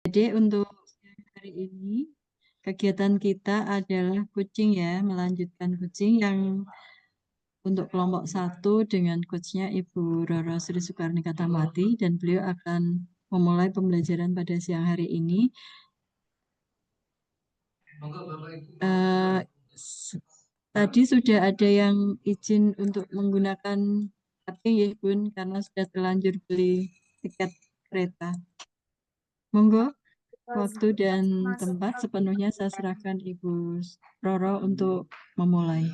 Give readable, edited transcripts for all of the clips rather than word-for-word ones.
Jadi untuk siang hari ini kegiatan kita adalah kucing ya, melanjutkan kucing yang untuk kelompok satu dengan coachnya Ibu Roro Sri Soekarni Katamati dan beliau akan memulai pembelajaran pada siang hari ini. Eh, Tadi sudah ada yang izin untuk menggunakan parking ya Bun, karena sudah terlanjur beli tiket kereta. Monggo, waktu dan tempat sepenuhnya saya serahkan Ibu Roro untuk memulai.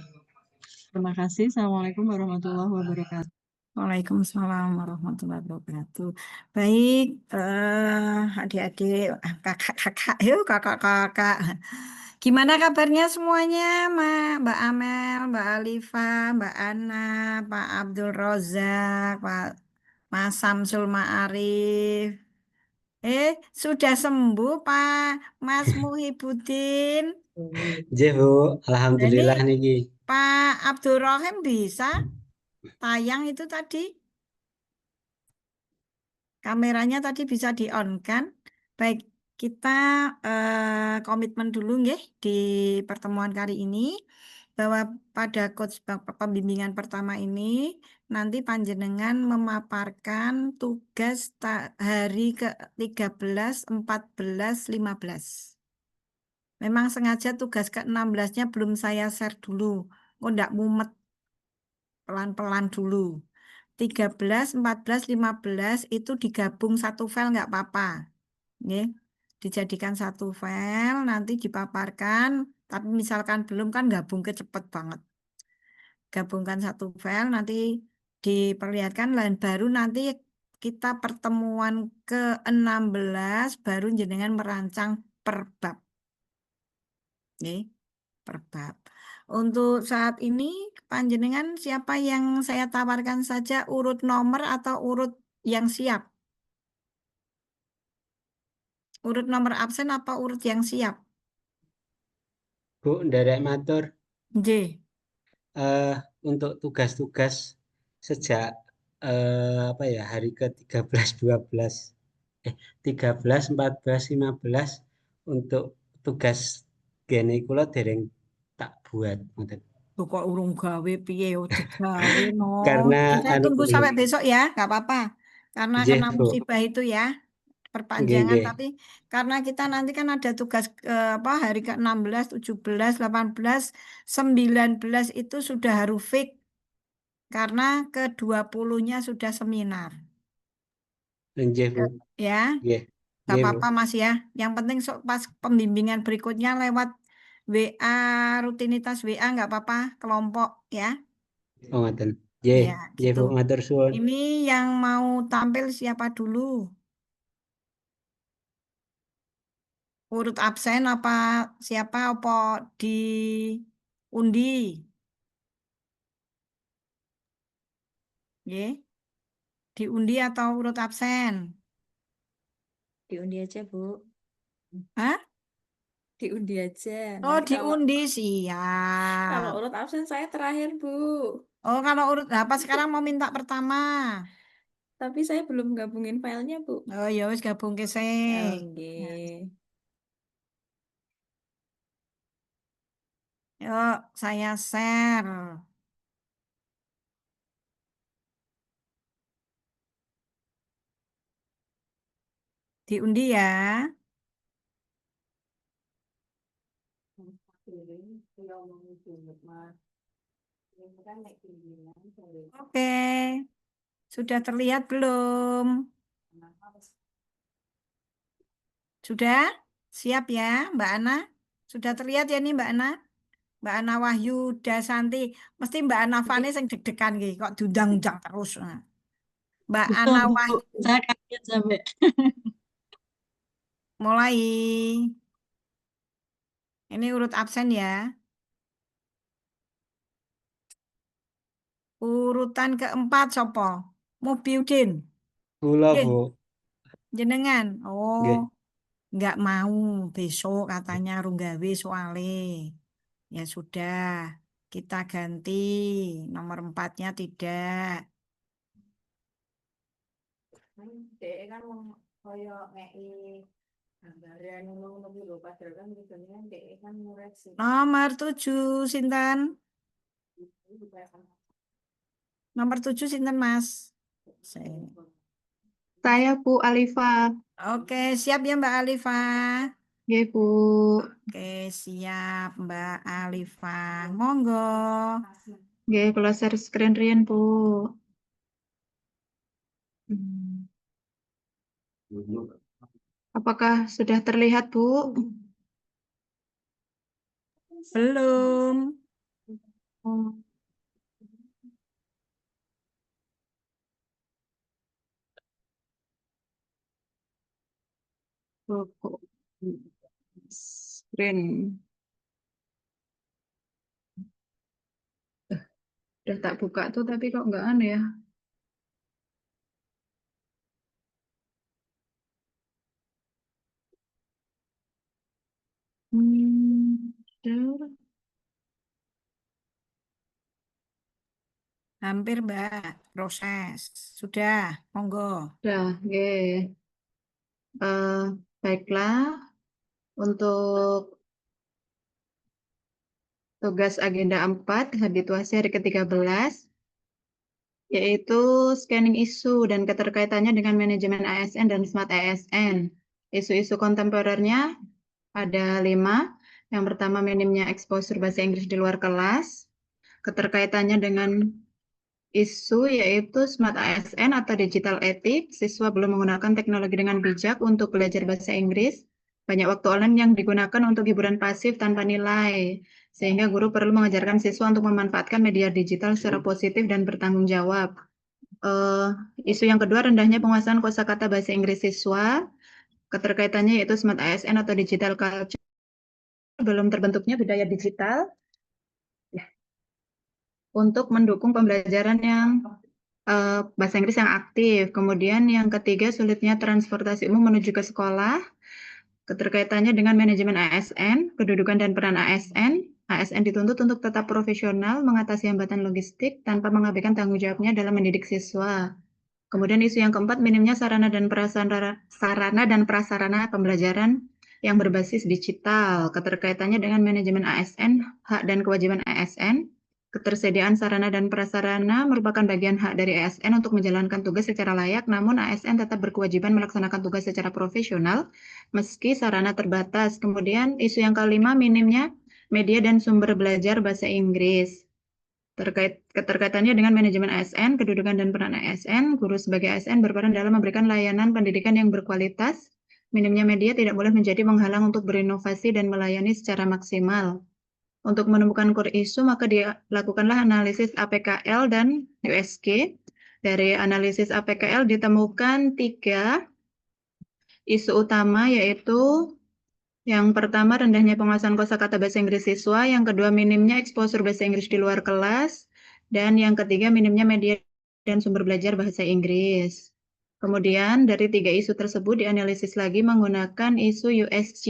Terima kasih. Assalamualaikum warahmatullahi wabarakatuh. Waalaikumsalam warahmatullahi wabarakatuh. Baik, adik-adik, kakak-kakak, yuk kakak-kakak. Gimana kabarnya semuanya, Mbak Amel, Mbak Alifa, Mbak Ana, Pak Abdul Rozak, Mas Samsul Ma'arif. Sudah sembuh Pak Mas Muhibudin. Nggih, Bu. Nah, ini Alhamdulillah niki. Pak Abdul Rohim bisa tayang itu tadi. Kameranya tadi bisa di-on kan? Baik, kita komitmen dulu nggih di pertemuan kali ini bahwa pada coach pembimbingan pertama ini nanti panjenengan memaparkan tugas hari ke-13, 14, 15. Memang sengaja tugas ke-16-nya belum saya share dulu. Oh, enggak mumet, pelan-pelan dulu. 13, 14, 15 itu digabung satu file nggak apa-apa. Nggih. Dijadikan satu file, nanti dipaparkan. Tapi misalkan belum kan gabung ke cepet banget. Gabungkan satu file, nanti diperlihatkan. Dan baru nanti kita pertemuan ke-16 baru jenengan merancang per bab. Nggih, per bab. Untuk saat ini panjenengan siapa yang saya tawarkan saja urut nomor atau urut yang siap? Urut nomor absen apa urut yang siap? Bu, nderek matur J. eh untuk tugas-tugas sejak apa ya, hari ke-13, 12. 13, 14, 15 untuk tugas gene kula dereng tak buat ngoten. Tuh kok urung gawe piye yo digawe no. Karena Saya anu tunggu nggih, sampai besok ya, nggak apa-apa. Karena nggih, kena Bu. musibah itu ya, Nggih, perpanjangan. nggih. Tapi karena kita nanti kan ada tugas apa hari ke-16, 17, 18, 19 itu sudah harus fix karena ke-20-nya sudah seminar. Nggih, Bu. Ya, Nggih. nggak Nggih, Bu. apa-apa Mas ya. Yang penting pas pembimbingan berikutnya lewat WA, rutinitas WA nggak apa-apa, kelompok ya. Oh, ngoten. Nggih, Ya, nggih, gitu. Bu, matur suwun. Ini yang mau tampil siapa dulu? Urut absen apa siapa apa diundi? Nggih. Diundi atau urut absen? Diundi aja, Bu. Hah? Diundi aja. Oh, Nanti diundi kalau siap. urut absen saya terakhir, Bu. Oh, kalau urut apa sekarang mau minta pertama? Tapi saya belum gabungin filenya, Bu. Oh, ya wis gabung ke sing. Oke. Yuk, saya share. Diundi ya. Oke, sudah terlihat belum? Sudah? Siap ya, Mbak Ana? Sudah terlihat ya nih Mbak Ana? Mbak Ana Wahyu Dasanti. Mesti Mbak Ana Fani yang deg-degan gitu. Kok dudang-dang terus. Nah. Mbak Betul, Ana Bu. Wahyu. Saya kaget sampai. Mulai. Ini urut absen ya. Urutan keempat Sopo. Mubiudin. Kula, Nggih, Bu. jenengan. Oh, Nggih. nggak mau besok katanya runggawe soale. Ya sudah, kita ganti nomor empatnya tidak. Dek kan koyo ngei Nomor 7, sinten? Nomor 7, sinten, Mas? Saya Bu Alifa. Oke, siap ya Mbak Alifa? Ya Bu. Oke, siap Mbak Alifa. Monggo. Ya, kalau share screen rian Bu. Hmm. Apakah sudah terlihat Bu? Belum. Oh. Kok screen udah tak buka tuh tapi kok nggak anu ya. Share. Hampir Mbak, proses. Sudah, monggo. Udah, oke. Baiklah, untuk tugas agenda 4, habituasi hari ke-13, yaitu scanning isu dan keterkaitannya dengan manajemen ASN dan Smart ASN. Isu-isu kontemporernya ada 5. Yang pertama, minimnya exposure bahasa Inggris di luar kelas. Keterkaitannya dengan isu yaitu Smart ASN atau Digital Ethics. Siswa belum menggunakan teknologi dengan bijak untuk belajar bahasa Inggris. Banyak waktu online yang digunakan untuk hiburan pasif tanpa nilai. Sehingga guru perlu mengajarkan siswa untuk memanfaatkan media digital secara positif dan bertanggung jawab. Isu yang kedua, rendahnya penguasaan kosakata bahasa Inggris siswa. Keterkaitannya yaitu Smart ASN atau Digital Culture. Belum terbentuknya budaya digital untuk mendukung pembelajaran yang bahasa Inggris yang aktif. Kemudian yang ketiga, sulitnya transportasi umum menuju ke sekolah. Keterkaitannya dengan manajemen ASN, kedudukan dan peran ASN. ASN dituntut untuk tetap profesional, mengatasi hambatan logistik tanpa mengabaikan tanggung jawabnya dalam mendidik siswa. Kemudian isu yang keempat, minimnya sarana dan prasarana pembelajaran yang berbasis digital. Keterkaitannya dengan manajemen ASN, hak dan kewajiban ASN. Ketersediaan sarana dan prasarana merupakan bagian hak dari ASN untuk menjalankan tugas secara layak, namun ASN tetap berkewajiban melaksanakan tugas secara profesional meski sarana terbatas. Kemudian isu yang kelima, minimnya media dan sumber belajar bahasa Inggris. Keterkaitannya dengan manajemen ASN, kedudukan dan peran ASN, guru sebagai ASN berperan dalam memberikan layanan pendidikan yang berkualitas. Minimnya media tidak boleh menjadi penghalang untuk berinovasi dan melayani secara maksimal. Untuk menemukan core isu, maka dilakukanlah analisis APKL dan USG. Dari analisis APKL ditemukan 3 isu utama, yaitu yang pertama, rendahnya penguasaan kosakata bahasa Inggris siswa. Yang kedua, minimnya exposure bahasa Inggris di luar kelas. Dan yang ketiga, minimnya media dan sumber belajar bahasa Inggris. Kemudian, dari 3 isu tersebut dianalisis lagi menggunakan isu USG.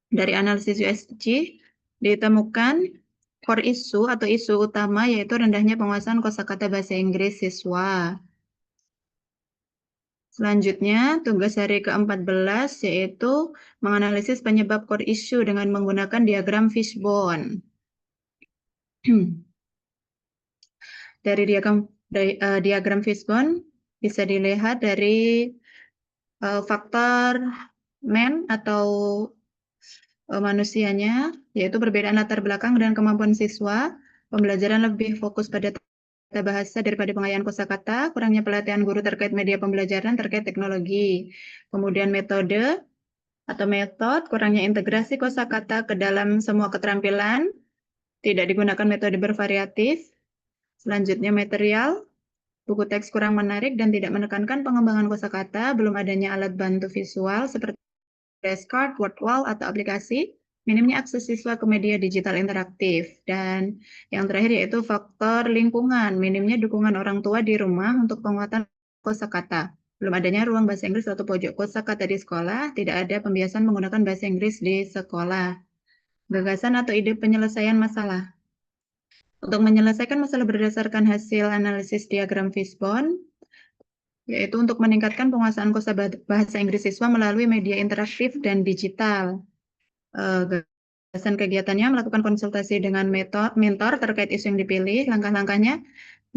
Dari analisis USG, ditemukan core isu atau isu utama, yaitu rendahnya penguasaan kosakata bahasa Inggris siswa. Selanjutnya, tugas hari ke-14 yaitu menganalisis penyebab core issue dengan menggunakan diagram fishbone. Dari diagram fishbone bisa dilihat dari faktor man atau manusianya, yaitu perbedaan latar belakang dan kemampuan siswa, pembelajaran lebih fokus pada tata bahasa daripada pengayaan kosakata, kurangnya pelatihan guru terkait media pembelajaran terkait teknologi. Kemudian metode atau metode, kurangnya integrasi kosakata ke dalam semua keterampilan, tidak digunakan metode bervariatif. Selanjutnya material, buku teks kurang menarik dan tidak menekankan pengembangan kosakata, belum adanya alat bantu visual seperti flashcard, word wall, atau aplikasi, minimnya akses siswa ke media digital interaktif. Dan yang terakhir yaitu faktor lingkungan, minimnya dukungan orang tua di rumah untuk penguatan kosakata. Belum adanya ruang bahasa Inggris atau pojok kosakata di sekolah, tidak ada pembiasan menggunakan bahasa Inggris di sekolah. Gagasan atau ide penyelesaian masalah. Untuk menyelesaikan masalah berdasarkan hasil analisis diagram fishbone, yaitu untuk meningkatkan penguasaan bahasa Inggris siswa melalui media interaktif dan digital. Gagasan kegiatannya melakukan konsultasi dengan mentor terkait isu yang dipilih, langkah-langkahnya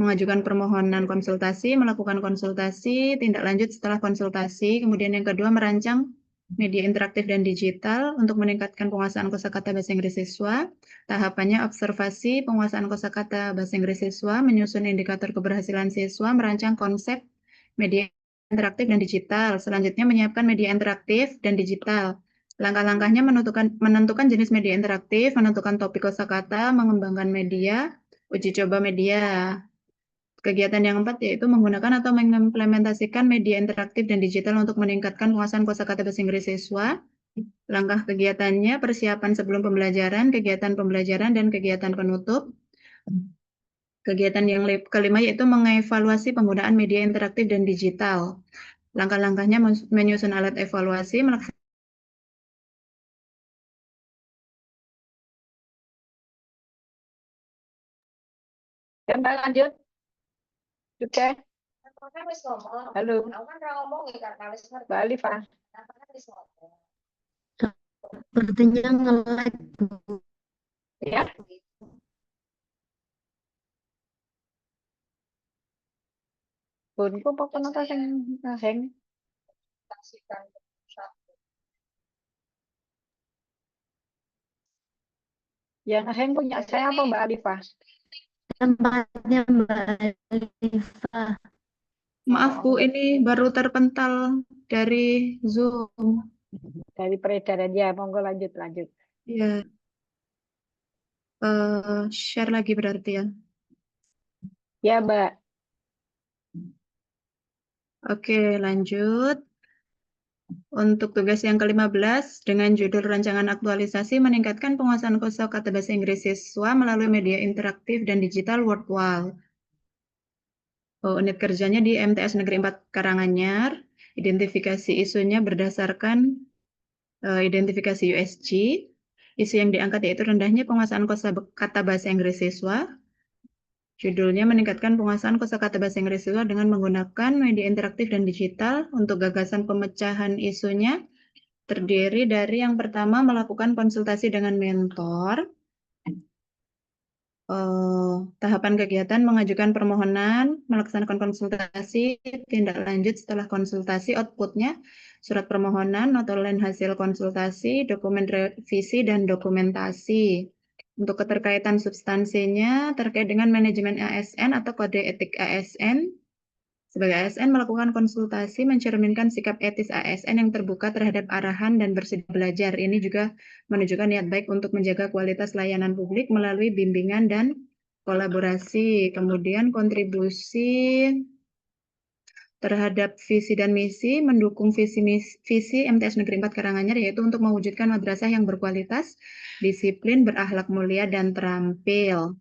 mengajukan permohonan konsultasi, melakukan konsultasi, tindak lanjut setelah konsultasi, kemudian yang kedua merancang media interaktif dan digital untuk meningkatkan penguasaan kosakata bahasa Inggris siswa. Tahapannya observasi penguasaan kosakata bahasa Inggris siswa, menyusun indikator keberhasilan siswa, merancang konsep media interaktif dan digital. Selanjutnya menyiapkan media interaktif dan digital. Langkah-langkahnya menentukan jenis media interaktif, menentukan topik kosakata, mengembangkan media, uji coba media. Kegiatan yang keempat yaitu menggunakan atau mengimplementasikan media interaktif dan digital untuk meningkatkan penguasaan kosakata bahasa Inggris siswa. Langkah kegiatannya persiapan sebelum pembelajaran, kegiatan pembelajaran, dan kegiatan penutup. Kegiatan yang kelima yaitu mengevaluasi penggunaan media interaktif dan digital. Langkah-langkahnya menyusun alat evaluasi, Mbak lanjut. Oke. Halo. Mbak Alifah. Sepertinya nge-lag, Bu. Ya. Bunku apa nota sing hang? Yang hang punya saya apa Mbak Alifah? Tempatnya Mbak Alifah. maaf Bu, ini baru terpental dari Zoom. Dari peredaran ya, monggo lanjut. Ya, share lagi berarti ya. Ya Mbak. Oke, lanjut. Untuk tugas yang ke-15 dengan judul rancangan aktualisasi meningkatkan penguasaan kosakata bahasa Inggris siswa melalui media interaktif dan digital Wordwall. Unit kerjanya di MTS Negeri 4 Karanganyar. Identifikasi isunya berdasarkan identifikasi USG. Isu yang diangkat yaitu rendahnya penguasaan kosakata bahasa Inggris siswa. Judulnya meningkatkan penguasaan kosakata bahasa Inggris siswa dengan menggunakan media interaktif dan digital. Untuk gagasan pemecahan isunya terdiri dari yang pertama melakukan konsultasi dengan mentor. Tahapan kegiatan mengajukan permohonan, melaksanakan konsultasi, tindak lanjut setelah konsultasi, outputnya surat permohonan, nota lain hasil konsultasi, dokumen revisi, dan dokumentasi. Untuk keterkaitan substansinya terkait dengan manajemen ASN atau kode etik ASN. Sebagai ASN melakukan konsultasi mencerminkan sikap etis ASN yang terbuka terhadap arahan dan bersedia belajar. Ini juga menunjukkan niat baik untuk menjaga kualitas layanan publik melalui bimbingan dan kolaborasi. Kemudian kontribusi terhadap visi dan misi, mendukung visi MTS Negeri 4 Karanganyar yaitu untuk mewujudkan madrasah yang berkualitas, disiplin, berakhlak mulia, dan terampil.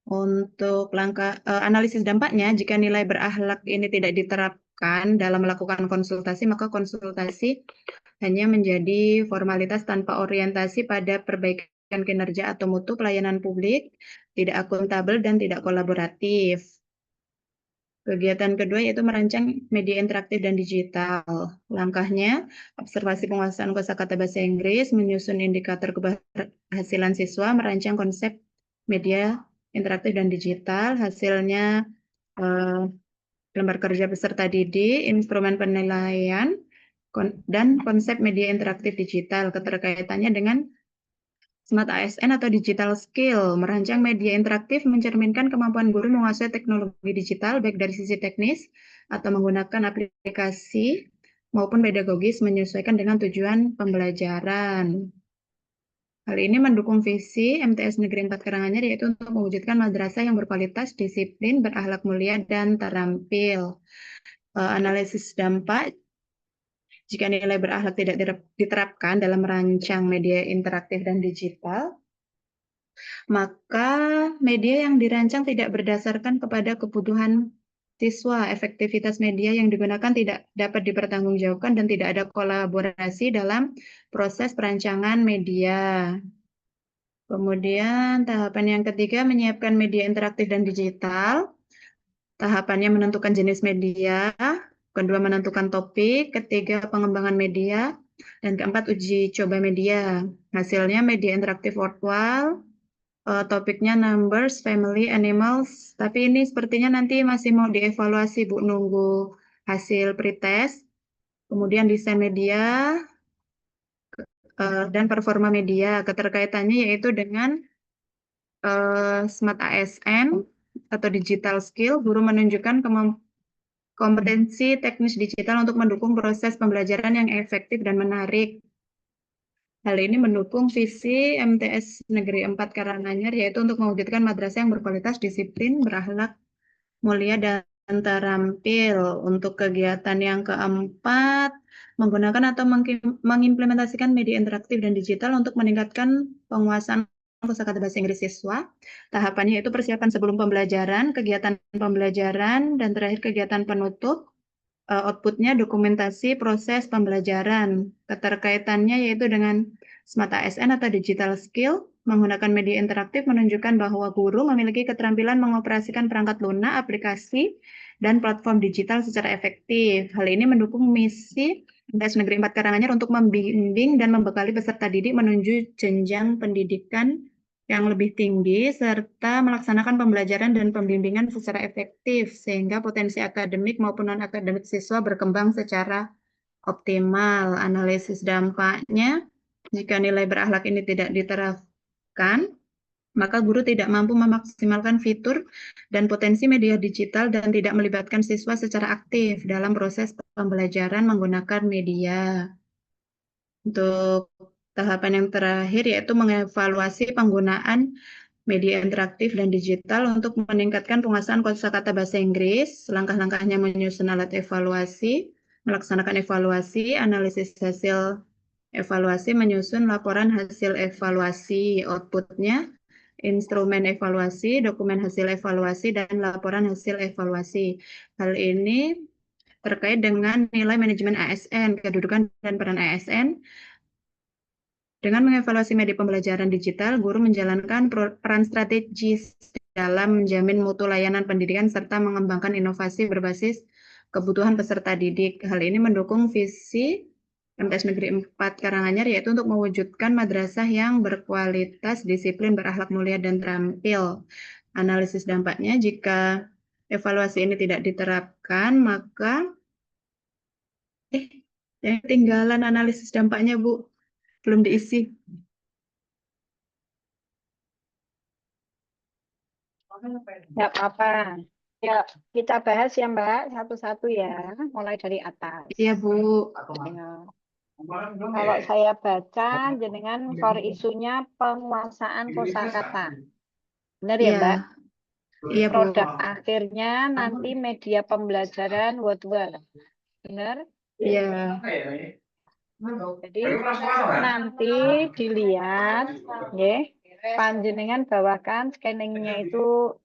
Untuk langkah analisis dampaknya, jika nilai berakhlak ini tidak diterapkan dalam melakukan konsultasi, maka konsultasi hanya menjadi formalitas tanpa orientasi pada perbaikan kinerja atau mutu pelayanan publik, tidak akuntabel, dan tidak kolaboratif. Kegiatan kedua yaitu merancang media interaktif dan digital. Langkahnya, observasi penguasaan kosakata bahasa Inggris, menyusun indikator keberhasilan siswa, merancang konsep media interaktif dan digital. Hasilnya lembar kerja peserta didik, instrumen penilaian, dan konsep media interaktif digital. Keterkaitannya dengan Smart ASN atau digital skill, merancang media interaktif mencerminkan kemampuan guru menguasai teknologi digital baik dari sisi teknis atau menggunakan aplikasi maupun pedagogis menyesuaikan dengan tujuan pembelajaran. Hal ini mendukung visi MTS Negeri 4 Karanganyar yaitu untuk mewujudkan madrasah yang berkualitas, disiplin, berakhlak mulia, dan terampil. Analisis dampak. Jika nilai berakhlak tidak diterapkan dalam merancang media interaktif dan digital, maka media yang dirancang tidak berdasarkan kepada kebutuhan siswa. Efektivitas media yang digunakan tidak dapat dipertanggungjawabkan dan tidak ada kolaborasi dalam proses perancangan media. Kemudian tahapan yang ketiga menyiapkan media interaktif dan digital. Tahapannya menentukan jenis media, kedua menentukan topik, ketiga pengembangan media, dan keempat uji coba media. Hasilnya media interaktif virtual, topiknya numbers, family, animals. Tapi ini sepertinya nanti masih mau dievaluasi, Bu, nunggu hasil pretest. Kemudian desain media dan performa media. Keterkaitannya yaitu dengan Smart ASN atau digital skill. Guru menunjukkan kompetensi teknis digital untuk mendukung proses pembelajaran yang efektif dan menarik. Hal ini mendukung visi MTS Negeri 4 Karanganyar, yaitu untuk mewujudkan madrasah yang berkualitas, disiplin, berakhlak mulia, dan terampil. Untuk kegiatan yang keempat, menggunakan atau mengimplementasikan media interaktif dan digital untuk meningkatkan penguasaan kosakata bahasa Inggris siswa. Tahapannya yaitu persiapan sebelum pembelajaran, kegiatan pembelajaran, dan terakhir kegiatan penutup. Outputnya dokumentasi proses pembelajaran. Keterkaitannya yaitu dengan Smart ASN atau digital skill, menggunakan media interaktif menunjukkan bahwa guru memiliki keterampilan mengoperasikan perangkat lunak, aplikasi, dan platform digital secara efektif. Hal ini mendukung misi MTS Negeri 4 Karanganyar untuk membimbing dan membekali peserta didik menuju jenjang pendidikan yang lebih tinggi, serta melaksanakan pembelajaran dan pembimbingan secara efektif, sehingga potensi akademik maupun non-akademik siswa berkembang secara optimal. Analisis dampaknya, jika nilai berakhlak ini tidak diterapkan, maka guru tidak mampu memaksimalkan fitur dan potensi media digital dan tidak melibatkan siswa secara aktif dalam proses pembelajaran menggunakan media. Untuk tahapan yang terakhir yaitu mengevaluasi penggunaan media interaktif dan digital untuk meningkatkan penguasaan kosakata bahasa Inggris. Langkah-langkahnya menyusun alat evaluasi, melaksanakan evaluasi, analisis hasil evaluasi, menyusun laporan hasil evaluasi, outputnya, instrumen evaluasi, dokumen hasil evaluasi, dan laporan hasil evaluasi. Hal ini terkait dengan nilai manajemen ASN, kedudukan dan peran ASN. Dengan mengevaluasi media pembelajaran digital, guru menjalankan peran strategis dalam menjamin mutu layanan pendidikan serta mengembangkan inovasi berbasis kebutuhan peserta didik. Hal ini mendukung visi MTS Negeri 4 Karanganyar, yaitu untuk mewujudkan madrasah yang berkualitas, disiplin, berakhlak mulia, dan terampil. Analisis dampaknya, jika evaluasi ini tidak diterapkan, maka yang ketinggalan analisis dampaknya, Bu. Belum diisi. Nggak apa-apa. Ya, kita bahas ya Mbak, satu-satu ya, mulai dari atas. Iya, Bu. Ya. Kalau saya baca, jenengan core isunya penguasaan kosakata. Benar ya Iya. Mbak? Iya, Bu. Produk akhirnya nanti media pembelajaran Word. Benar? Iya. Jadi nanti dilihat, ya, panjenengan bawakan scanningnya itu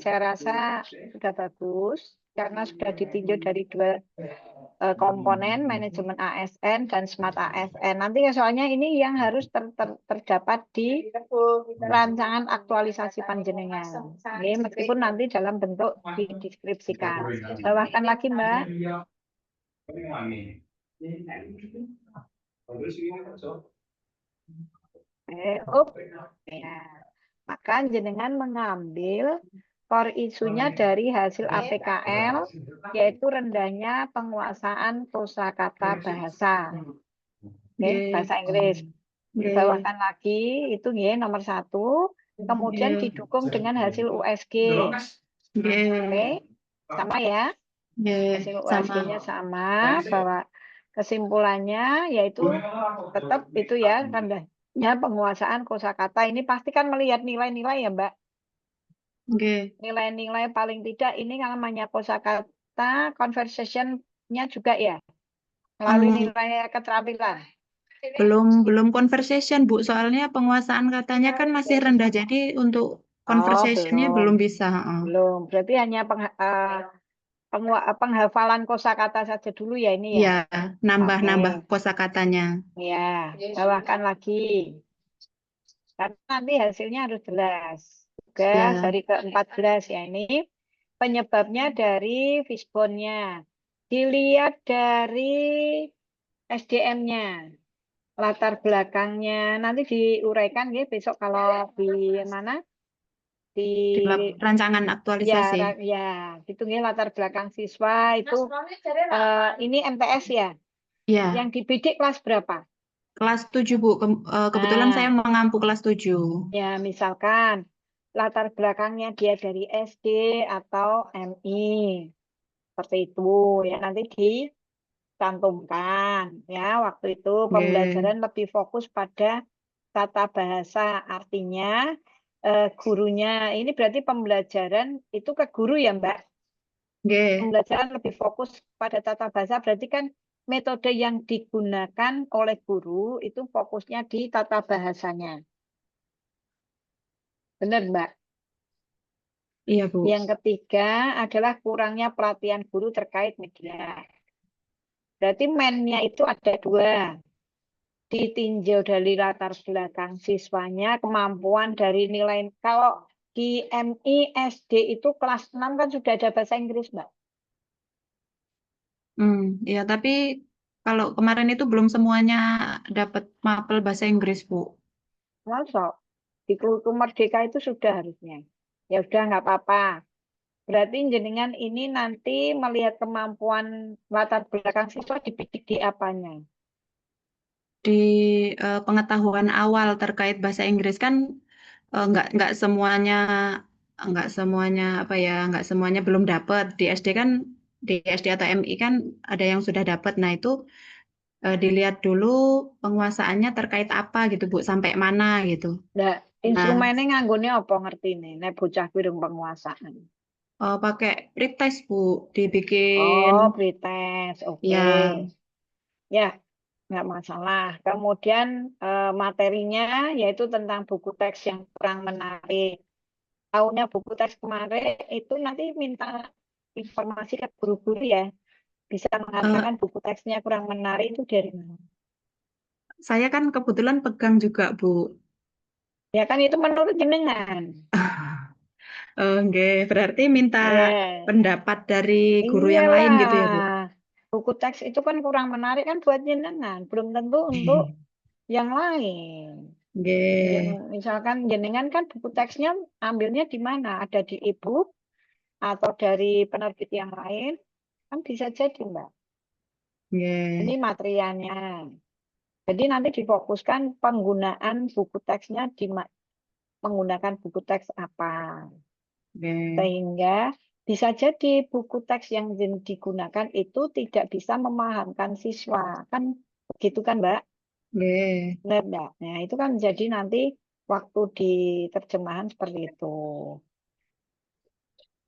saya rasa sudah bagus karena sudah ditinjau dari dua komponen, manajemen ASN dan Smart ASN. Nanti soalnya ini yang harus terdapat di rancangan aktualisasi panjenengan. Ya, meskipun nanti dalam bentuk dideskripsikan. Bawakan lagi Mbak. Ya. Maka jenengan mengambil core isunya dari hasil APKL, yaitu rendahnya penguasaan kosakata bahasa. Bahasa Inggris. Dibawakan lagi, itu nomor 1. Kemudian didukung dengan hasil USG. Sama ya? Hasil USG-nya sama, bahwa kesimpulannya yaitu tetap itu ya, rendahnya penguasaan kosakata. Ini pasti kan melihat nilai-nilai ya Mbak? Nilai-nilai paling tidak ini yang namanya kosakata, conversation-nya juga ya? Melalui nilai keterampilan. Belum conversation, Bu. Soalnya penguasaan katanya kan masih rendah. Jadi untuk conversation-nya belum bisa. Belum. Berarti hanya penghafalan kosakata saja dulu ya ini ya? Iya, nambah-nambah kosakatanya. Ya, bawakan lagi. Karena nanti hasilnya harus jelas. Tugas hari ke-14 ya ini. penyebabnya dari fishbone-nya. Dilihat dari SDM-nya, latar belakangnya. Nanti diuraikan ya besok kalau di mana? Di bab Di rancangan ya, aktualisasi. gitu ya latar belakang siswa itu ini MTS ya. Ya, Yang dibidik kelas berapa? kelas 7, Bu. Kebetulan saya Nah, mengampu kelas 7. ya misalkan latar belakangnya dia dari SD atau MI. Seperti itu ya nanti dicantumkan ya waktu itu Oke. pembelajaran lebih fokus pada tata bahasa artinya gurunya ini berarti pembelajaran itu ke guru ya Mbak. Oke. Pembelajaran lebih fokus pada tata bahasa berarti kan metode yang digunakan oleh guru itu fokusnya di tata bahasanya. Benar Mbak? Iya, Bu. Yang ketiga adalah kurangnya perhatian guru terkait media. Berarti mainnya itu ada dua. Ditinjau dari latar belakang siswanya, kemampuan dari nilai. Kalau di MI SD itu kelas 6 kan sudah ada bahasa Inggris, Mbak. Ya, tapi kalau kemarin itu belum semuanya dapat mapel bahasa Inggris, Bu. Masuk. Di Kultur Merdeka itu sudah harusnya. Ya udah nggak apa-apa. Berarti jenengan ini nanti melihat kemampuan latar belakang siswa dibidik di apanya? Di pengetahuan awal terkait bahasa Inggris kan nggak semuanya apa ya, nggak semuanya belum dapat. Di SD kan, di SD atau MI kan ada yang sudah dapat. Nah, itu dilihat dulu penguasaannya terkait apa gitu, Bu, sampai mana gitu. Nah, Nah, instrumennya nganggonya apa ngerti nih? Nek bocah birung penguasaan. pakai pretest, Bu, dibikin Oh, pretest. Oke. ya. Ya, nggak masalah. Kemudian materinya yaitu tentang buku teks yang kurang menarik. Tahunya buku teks kemarin itu nanti minta informasi ke guru-guru ya. Bisa eh, mengatakan buku teksnya kurang menarik itu dari mana. saya kan kebetulan pegang juga, Bu. Ya kan itu menurut jenengan. Oke, berarti minta Ya, pendapat dari guru yang lain gitu ya, Bu? iyalah. Buku teks itu kan kurang menarik kan buat jenengan. Belum tentu untuk yang lain. Oke, Misalkan jenengan kan buku teksnya ambilnya di mana? Ada di e-book atau dari penerbit yang lain? Kan bisa jadi, Mbak. Ini oke, materialnya. Jadi nanti difokuskan penggunaan buku teksnya menggunakan buku teks apa. oke, Sehingga bisa jadi buku teks yang digunakan itu tidak bisa memahamkan siswa. Kan begitu kan, Mbak? oke. Benar, Mbak? Nah, itu kan jadi nanti waktu di terjemahan seperti itu.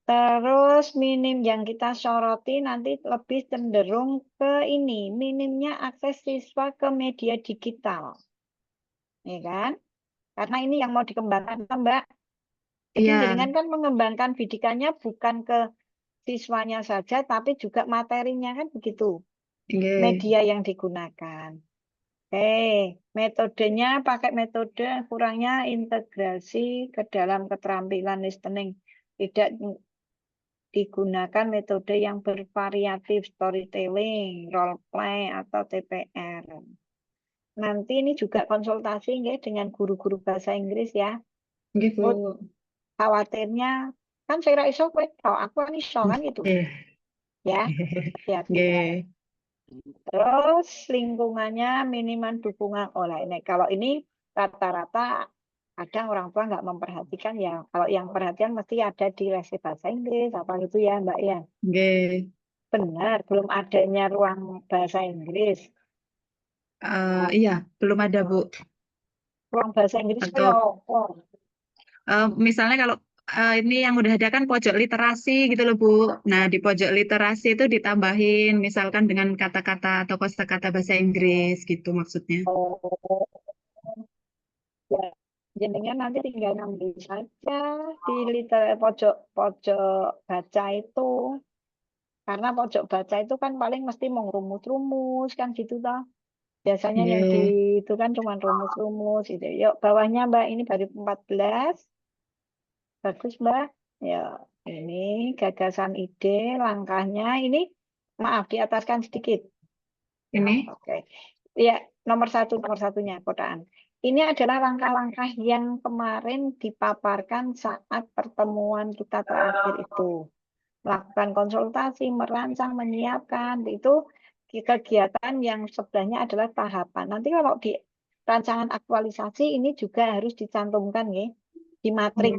Terus minim yang kita soroti nanti lebih cenderung ke ini, minimnya akses siswa ke media digital. Ya kan? Karena ini yang mau dikembangkan, Mbak. Jadi Iya, jenengan kan mengembangkan bidikannya bukan ke siswanya saja, tapi juga materinya kan begitu. oke, Media yang digunakan. Metodenya pakai metode kurangnya integrasi ke dalam keterampilan listening. Tidak digunakan metode yang bervariatif, storytelling, role play, atau TPR. Nanti ini juga konsultasi ya, dengan guru-guru bahasa Inggris ya. oke, Bu. Oh, khawatirnya kan saya iso kalau aku kan iso kan gitu Oke, ya. Hati-hati ya. oke, Terus lingkungannya minimal dukungan oleh ini. Kalau ini rata-rata kadang orang tua nggak memperhatikan ya. Kalau yang perhatian mesti ada di les bahasa Inggris apa gitu ya Mbak ya. oke. Benar, belum adanya ruang bahasa Inggris. Iya, belum ada, Bu. Ruang bahasa Inggris Atau kayak apa? misalnya kalau ini yang udah ada kan pojok literasi gitu loh, Bu. Nah, di pojok literasi itu ditambahin misalkan dengan kata-kata atau kosakata bahasa Inggris gitu maksudnya. Oh, ya. Jenengan nanti tinggal ngambil saja di pojok baca itu. Karena pojok baca itu kan paling mesti mau rumus-rumus kan gitu toh. Biasanya yang di Oke, itu kan cuma rumus-rumus gitu. Yuk bawahnya Mbak ini baru 14. Bagus Mbak. Ya, Ini gagasan ide, langkahnya ini maaf diataskan sedikit. Ini. Oke. Ya, nomor satunya kotaan. Ini adalah langkah-langkah yang kemarin dipaparkan saat pertemuan kita terakhir itu. Melakukan konsultasi, merancang, menyiapkan, itu kegiatan yang sebelahnya adalah tahapan. Nanti kalau di rancangan aktualisasi ini juga harus dicantumkan ya, di matrik.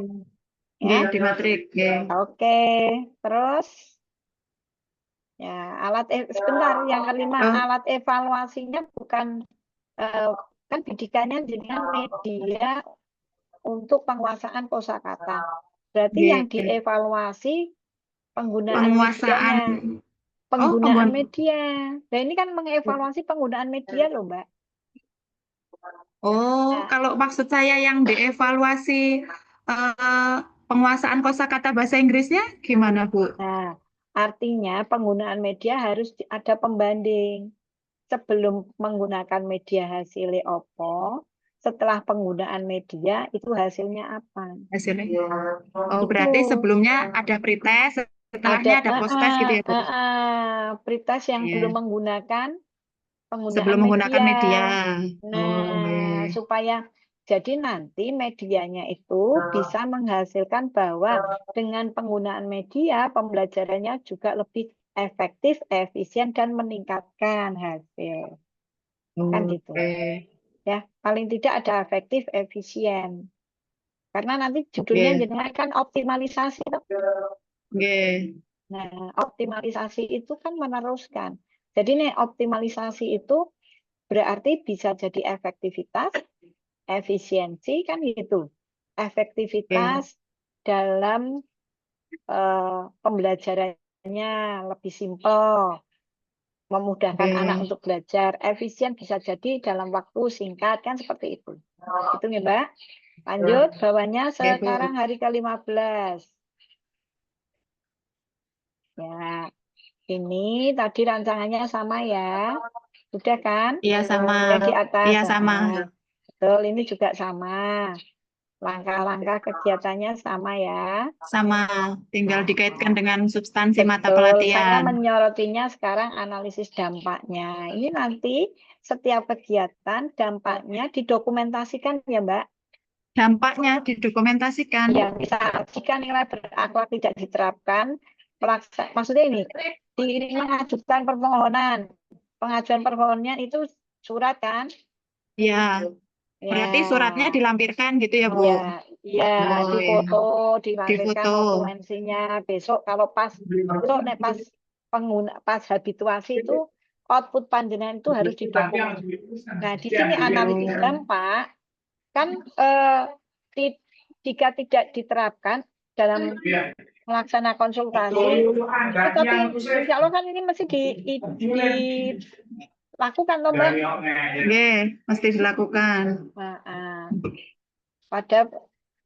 Ya. Di matrik. Oke, terus ya sebentar, yang kelima alat evaluasinya bukan kan bidikannya dengan media untuk penguasaan kosakata. Berarti yang dievaluasi penggunaan medianya. Penggunaan media. Nah, ini kan mengevaluasi penggunaan media loh, Mbak. Oh, kalau maksud saya yang dievaluasi penguasaan kosakata bahasa Inggrisnya gimana, Bu? Nah, artinya penggunaan media harus ada pembanding. Sebelum menggunakan media hasilnya opo, setelah penggunaan media itu hasilnya apa? Hasilnya. Oh, berarti sebelumnya ada pretest, setelahnya ada post-test gitu ya, Bu? Pretest yang belum menggunakan penggunaan sebelum menggunakan media. Nah, supaya jadi nanti medianya itu bisa menghasilkan bahwa dengan penggunaan media pembelajarannya juga lebih efektif, efisien, dan meningkatkan hasil. Kan gitu. Ya, paling tidak ada efektif, efisien. Karena nanti judulnya jenengan kan optimalisasi. Nah, optimalisasi itu kan meneruskan. Jadi nih optimalisasi itu berarti bisa jadi efektivitas, efisiensi kan gitu. Efektivitas dalam pembelajarannya lebih simpel, memudahkan anak untuk belajar. Efisien bisa jadi dalam waktu singkat kan seperti itu. Itu nih Mbak. Lanjut, bawahnya sekarang hari ke-15. Ya, ini tadi rancangannya sama ya. Sudah kan? Iya sama. Yang di atas. Iya sama. Betul, ini juga sama. Langkah-langkah kegiatannya sama ya. Sama, tinggal dikaitkan dengan substansi mata Saya pelatihan. menyorotinya sekarang analisis dampaknya. Ini nanti setiap kegiatan dampaknya didokumentasikan ya Mbak. Dampaknya didokumentasikan. Ya, bisa jika nilai berakhlak tidak diterapkan, maksudnya ini, mengajukan permohonan. Pengajuan permohonan itu surat kan? Iya. Berarti suratnya dilampirkan gitu ya, Bu? Iya, difoto, dilampirkan dokumensinya. Besok kalau pas pas habituasi itu output panjenengan itu harus didokumentasikan. Nah, di sini analisis dampak kan jika tidak diterapkan dalam melaksanakan konsultasi, tapi insya Allah kan ini mesti dilakukan toh Mbak? Mesti dilakukan. Pada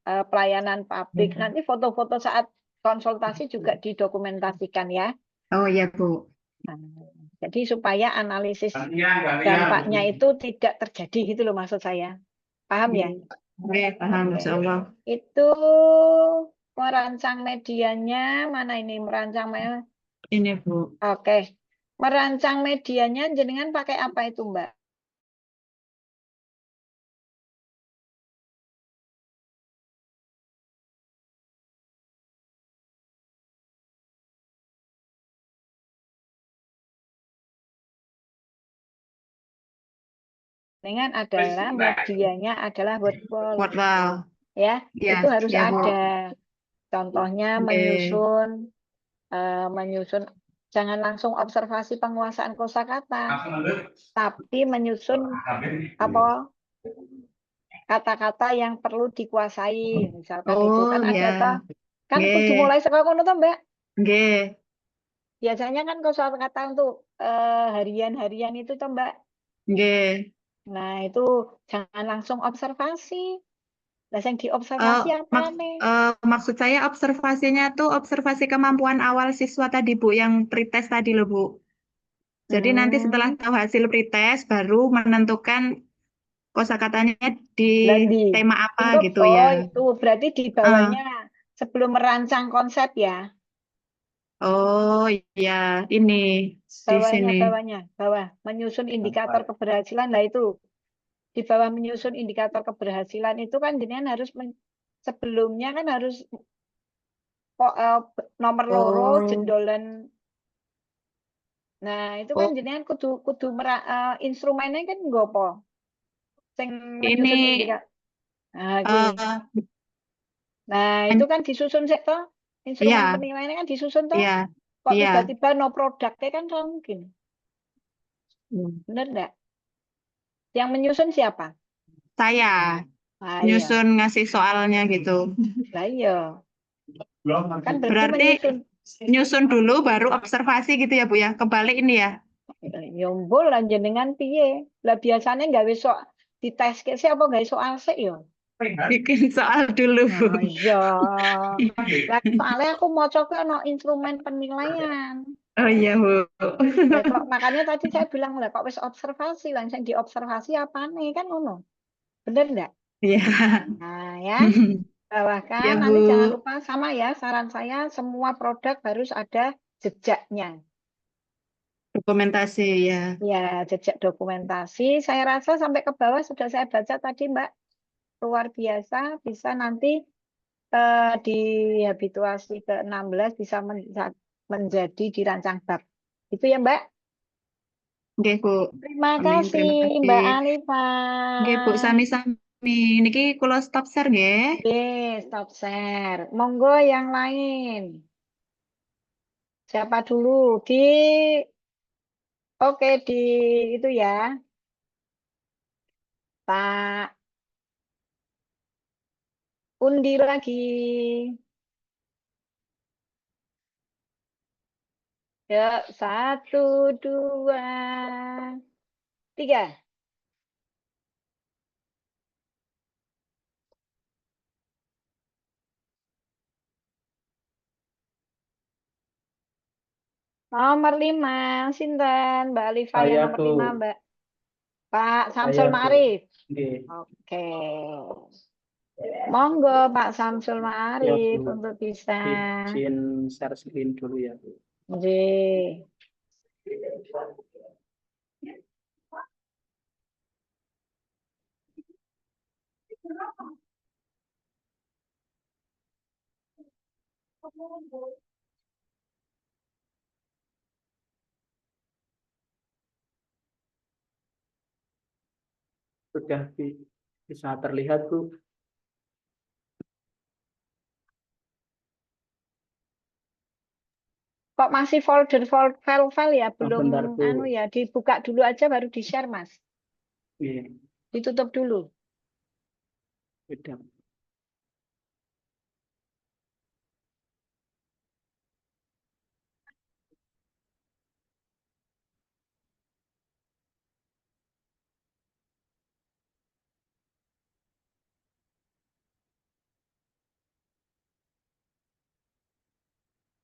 pelayanan publik. Nanti foto-foto saat konsultasi juga didokumentasikan ya. Oh iya Bu. Jadi supaya analisis dampaknya itu tidak terjadi gitu loh maksud saya. Paham ya? Oke, paham Insya Allah. Itu merancang medianya, mana ini merancang media? Ini Bu. Oke. Merancang medianya jenengan pakai apa itu Mbak? Dengan adalah medianya adalah Wordwall. Ya, itu harus ada. Contohnya menyusun jangan langsung observasi penguasaan kosakata, tapi menyusun apa kata-kata yang perlu dikuasai, misalkan itu kan ada kan dimulai sekolah kono toh Mbak? Biasanya kan kosakata untuk harian-harian itu toh Mbak? Nah, itu jangan langsung observasi. Nah, yang diobservasi apa nih? Maksud saya observasinya tuh observasi kemampuan awal siswa tadi Bu, yang pretest tadi loh Bu. Jadi nanti setelah tahu hasil pretest baru menentukan kosakatanya di tema apa gitu ya. Itu berarti di bawahnya sebelum merancang konsep ya. Oh ya, ini di sini. Bawah. Menyusun indikator keberhasilan. Nah itu. Di bawah menyusun indikator keberhasilan itu kan jenengan harus sebelumnya kan harus nomor loro Oh, jendolan. Nah, itu kan oh, jenengan kudu instrumennya kan nggopo. Sing menyusun ini indikator. Nah, gini. Nah, itu kan disusun sih toh. Instrumen ya, penilaiannya kan disusun toh. ya, Kok ya. tiba-tiba no produknya kan nggak mungkin. Bener nggak? Yang menyusun siapa? Saya Ah, iya. nyusun ngasih soalnya gitu. Lah iya. Kan Berarti nyusun dulu baru observasi gitu ya Bu ya. Kebalik ini ya. Nyombol lah jenengan piye? Lah biasanya nggak besok dites ke siapa nggak soal sih yo. Bikin soal dulu Bu. Oh iya. Lah soalnya aku mau coba no instrumen penilaian. Oh iya Bu. Lah, kok, makanya tadi saya bilang lah kok wis observasi langsung diobservasi apa nih kan ngono. Bener enggak? Iya. Nah ya, bawahkan Ya nanti Bu. jangan lupa sama ya saran saya semua produk harus ada jejaknya. Dokumentasi ya. Ya, jejak dokumentasi. Saya rasa sampai ke bawah sudah saya baca tadi, Mbak. Luar biasa, bisa nanti di habituasi ke-16 bisa menjadi dirancang bab. Itu ya, Mbak. Oke Bu. Terima Amin. kasih, Terima kasih. Mbak Alifa. Oke Bu, sami-sami. Niki kula stop share nggih. Oke, stop share. Monggo yang lain. Siapa dulu? Oke, di itu ya. Pak undi lagi. Yuk, 1, 2, 3. Nomor 5, Sinten, Mbak Alifa yang Saya nomor Bu. 5, Mbak. Pak Saya Samsul Bu. Ma'arif. Nggih. Oke. Monggo Pak Samsul Ya Ma'arif Bu. untuk bisa. Izin share screen dulu ya Bu. Nggih. Sudah bisa terlihat Bu. Kok masih file ya? Belum Bentar Bu. anu ya, dibuka dulu aja baru di-share, Mas. Iya. Ditutup dulu. Sudah.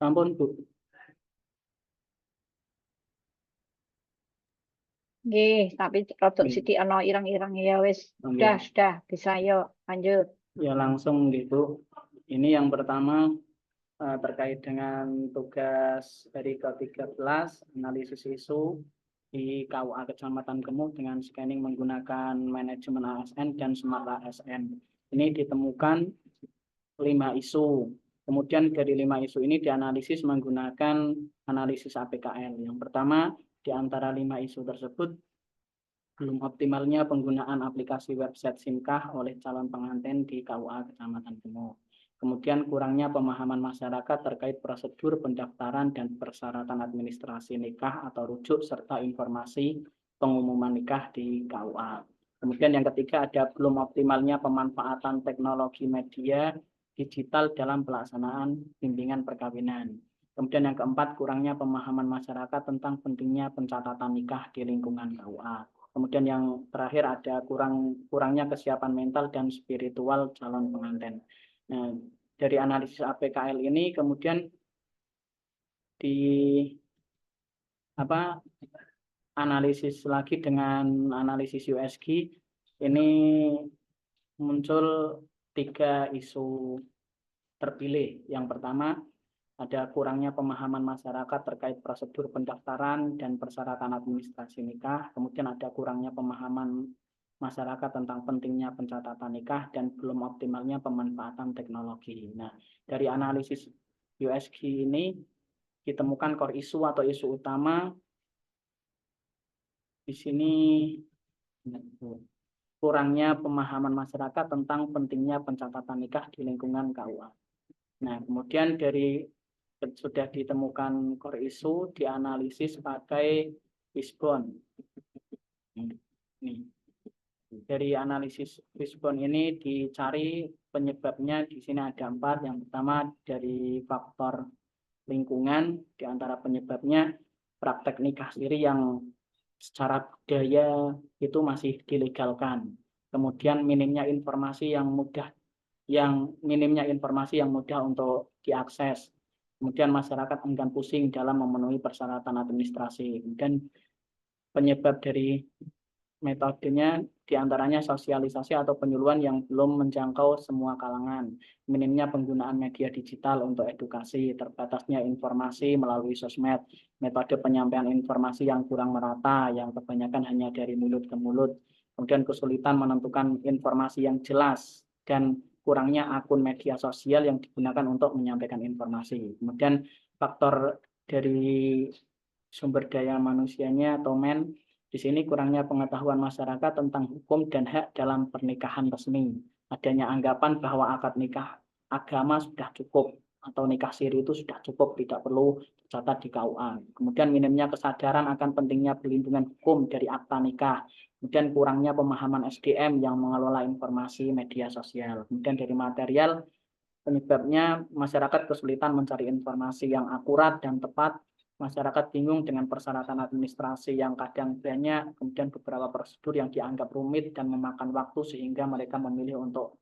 Ampun Bu. Nggih, tapi rodok Nggih. sithik ana ireng-ireng ya wis. Nggih. Sudah, bisa yuk, lanjut. Ya langsung gitu. Ini yang pertama terkait dengan tugas dari ke-13 analisis isu di KUA Kecamatan Gemuk dengan scanning menggunakan manajemen ASN dan smart ASN. Ini ditemukan 5 isu. Kemudian dari 5 isu ini dianalisis menggunakan analisis APKL. Yang pertama, di antara 5 isu tersebut, belum optimalnya penggunaan aplikasi website SIMKAH oleh calon pengantin di KUA Kecamatan Gemuk. Kemudian kurangnya pemahaman masyarakat terkait prosedur pendaftaran dan persyaratan administrasi nikah atau rujuk serta informasi pengumuman nikah di KUA. Kemudian yang ketiga ada belum optimalnya pemanfaatan teknologi media digital dalam pelaksanaan bimbingan perkawinan. Kemudian yang keempat kurangnya pemahaman masyarakat tentang pentingnya pencatatan nikah di lingkungan KUA. Kemudian yang terakhir ada kurangnya kesiapan mental dan spiritual calon pengantin. Nah, dari analisis APKL ini kemudian analisis lagi dengan analisis USG ini muncul 3 isu terpilih. Yang pertama, ada kurangnya pemahaman masyarakat terkait prosedur pendaftaran dan persyaratan administrasi nikah. Kemudian ada kurangnya pemahaman masyarakat tentang pentingnya pencatatan nikah dan belum optimalnya pemanfaatan teknologi. Nah, dari analisis USG ini ditemukan core issue atau isu utama di sini, kurangnya pemahaman masyarakat tentang pentingnya pencatatan nikah di lingkungan KUA. Nah, kemudian dari sudah ditemukan core issue dianalisis pakai Fishbone. Dari analisis Fishbone ini dicari penyebabnya. Di sini ada 4. Yang pertama dari faktor lingkungan, di antara penyebabnya praktek nikah siri yang secara budaya itu masih dilegalkan. Kemudian minimnya informasi yang mudah untuk diakses. Kemudian masyarakat enggan pusing dalam memenuhi persyaratan administrasi. Kemudian penyebab dari metodenya diantaranya sosialisasi atau penyuluhan yang belum menjangkau semua kalangan, minimnya penggunaan media digital untuk edukasi, terbatasnya informasi melalui sosmed, metode penyampaian informasi yang kurang merata, yang kebanyakan hanya dari mulut ke mulut, kemudian kesulitan menentukan informasi yang jelas, dan kurangnya akun media sosial yang digunakan untuk menyampaikan informasi. Kemudian faktor dari sumber daya manusianya atau di sini kurangnya pengetahuan masyarakat tentang hukum dan hak dalam pernikahan resmi. Adanya anggapan bahwa akad nikah agama sudah cukup atau nikah siri itu sudah cukup, tidak perlu tercatat di KUA. Kemudian minimnya kesadaran akan pentingnya perlindungan hukum dari akta nikah. Kemudian kurangnya pemahaman SDM yang mengelola informasi media sosial. Kemudian dari material, penyebabnya masyarakat kesulitan mencari informasi yang akurat dan tepat. Masyarakat bingung dengan persyaratan administrasi yang kadang banyak, kemudian beberapa prosedur yang dianggap rumit dan memakan waktu sehingga mereka memilih untuk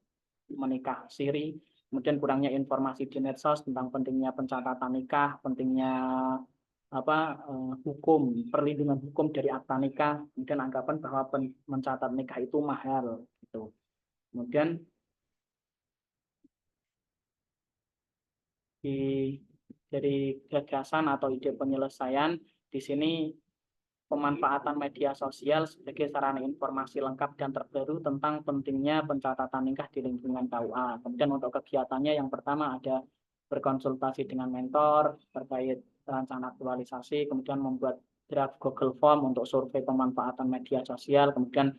menikah siri. Kemudian kurangnya informasi di medsos tentang pentingnya pencatatan nikah, pentingnya hukum, perlindungan hukum dari akta nikah, kemudian anggapan bahwa mencatat nikah itu mahal gitu. Kemudian dari gagasan atau ide penyelesaian, di sini pemanfaatan media sosial sebagai sarana informasi lengkap dan terbaru tentang pentingnya pencatatan nikah di lingkungan KUA. Kemudian untuk kegiatannya yang pertama ada berkonsultasi dengan mentor terkait rencana aktualisasi, kemudian membuat draft Google Form untuk survei pemanfaatan media sosial, kemudian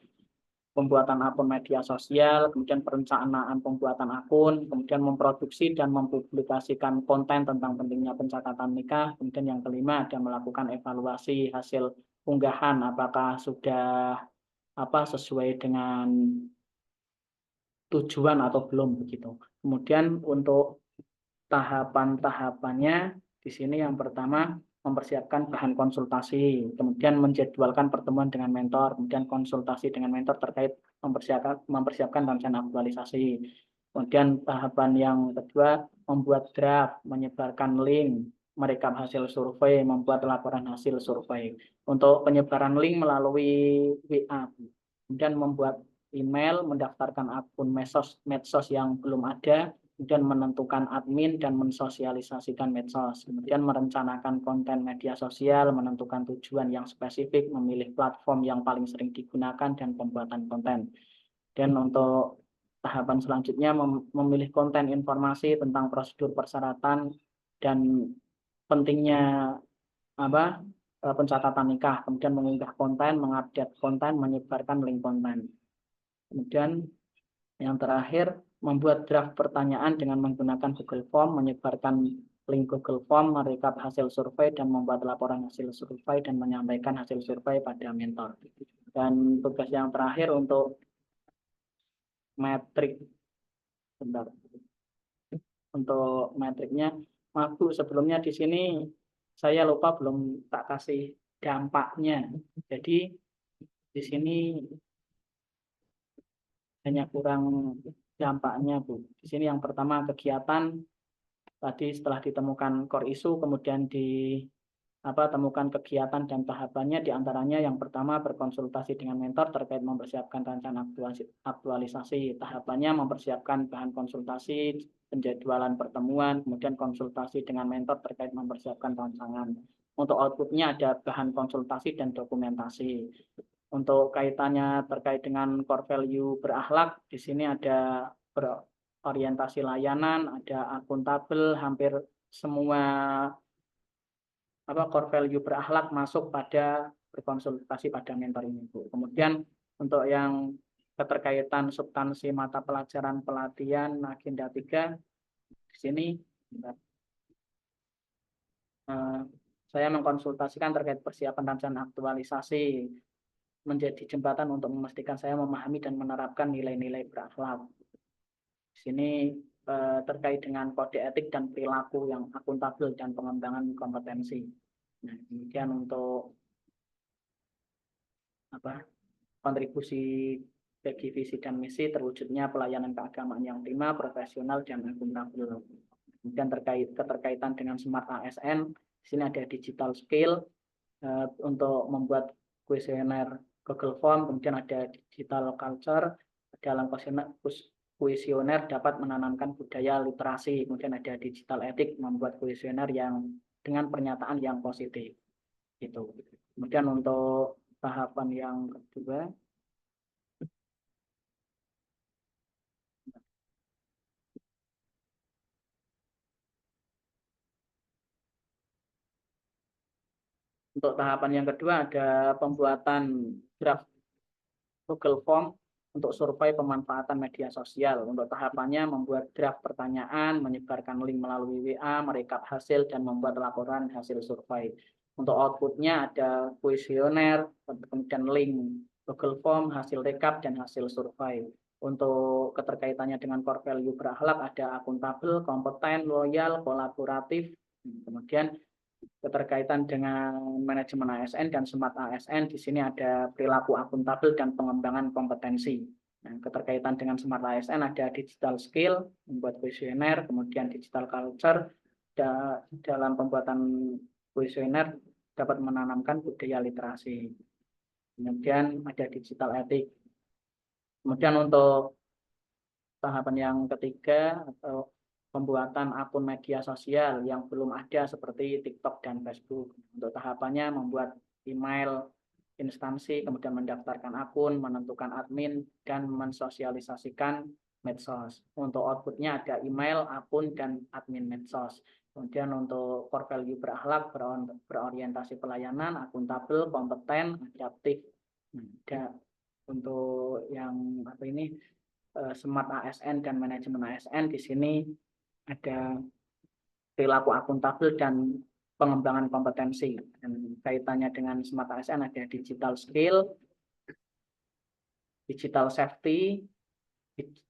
pembuatan akun media sosial, kemudian perencanaan pembuatan akun, kemudian memproduksi dan mempublikasikan konten tentang pentingnya pencatatan nikah. Kemudian yang kelima ada melakukan evaluasi hasil unggahan apakah sudah sesuai dengan tujuan atau belum begitu. Kemudian untuk tahapan-tahapannya di sini yang pertama mempersiapkan bahan konsultasi, kemudian menjadwalkan pertemuan dengan mentor, kemudian konsultasi dengan mentor terkait mempersiapkan rencana aktualisasi. Kemudian tahapan yang kedua membuat draft, menyebarkan link, merekap hasil survei, membuat laporan hasil survei. Untuk penyebaran link melalui WA, kemudian membuat email, mendaftarkan akun medsos yang belum ada, kemudian menentukan admin dan mensosialisasikan medsos, kemudian merencanakan konten media sosial, menentukan tujuan yang spesifik, memilih platform yang paling sering digunakan, dan pembuatan konten. Dan untuk tahapan selanjutnya memilih konten informasi tentang prosedur persyaratan dan pentingnya pencatatan nikah, kemudian mengunggah konten, mengupdate konten, menyebarkan link konten. Kemudian yang terakhir membuat draft pertanyaan dengan menggunakan Google Form, menyebarkan link Google Form, merekap hasil survei, dan membuat laporan hasil survei dan menyampaikan hasil survei pada mentor. Dan tugas yang terakhir untuk metrik. Bentar. Untuk metriknya, maaf Bu, sebelumnya di sini saya lupa belum tak kasih dampaknya. Jadi di sini hanya kurang dampaknya Bu. Di sini yang pertama kegiatan tadi setelah ditemukan core issue, kemudian temukan kegiatan dan tahapannya, diantaranya yang pertama berkonsultasi dengan mentor terkait mempersiapkan rencana aktualisasi. Tahapannya mempersiapkan bahan konsultasi penjadwalan pertemuan, kemudian konsultasi dengan mentor terkait mempersiapkan rancangan. Untuk outputnya ada bahan konsultasi dan dokumentasi. Untuk kaitannya terkait dengan core value berakhlak, di sini ada berorientasi layanan, ada akuntabel, hampir semua core value berakhlak masuk pada berkonsultasi pada mentor ini, Bu. Kemudian untuk yang keterkaitan substansi mata pelajaran pelatihan agenda 3, di sini saya mengkonsultasikan terkait persiapan rancangan aktualisasi menjadi jembatan untuk memastikan saya memahami dan menerapkan nilai-nilai berakhlak. Di sini terkait dengan kode etik dan perilaku yang akuntabel dan pengembangan kompetensi. Nah, kemudian untuk kontribusi bagi visi dan misi terwujudnya pelayanan keagamaan yang prima, profesional, dan akuntabel. Kemudian keterkaitan dengan Smart ASN, di sini ada digital skill untuk membuat kuesioner Google Form, kemudian ada digital culture, dalam kuesioner dapat menanamkan budaya literasi, kemudian ada digital etik membuat kuesioner yang dengan pernyataan yang positif. Gitu. Kemudian untuk tahapan yang kedua, ada pembuatan draft Google Form untuk survei pemanfaatan media sosial. Untuk tahapannya membuat draft pertanyaan, menyebarkan link melalui WA, merekap hasil, dan membuat laporan hasil survei. Untuk outputnya ada kuesioner, kemudian link Google Form, hasil rekap, dan hasil survei. Untuk keterkaitannya dengan core value berakhlak ada akuntabel, kompeten, loyal, kolaboratif. Kemudian keterkaitan dengan manajemen ASN dan Smart ASN, di sini ada perilaku akuntabel dan pengembangan kompetensi. Nah, keterkaitan dengan Smart ASN ada digital skill, membuat kuesioner, kemudian digital culture, dalam pembuatan kuesioner dapat menanamkan budaya literasi. Kemudian ada digital etik. Kemudian untuk tahapan yang ketiga atau pembuatan akun media sosial yang belum ada seperti TikTok dan Facebook. Untuk tahapannya membuat email instansi, kemudian mendaftarkan akun, menentukan admin, dan mensosialisasikan medsos. Untuk outputnya ada email, akun, dan admin medsos. Kemudian untuk core value berakhlak, berorientasi pelayanan, akuntabel, kompeten, adaptif. Untuk yang Smart ASN dan manajemen ASN, di sini ada perilaku akuntabel dan pengembangan kompetensi. Dan kaitannya dengan Smart ASN ada digital skill, digital safety,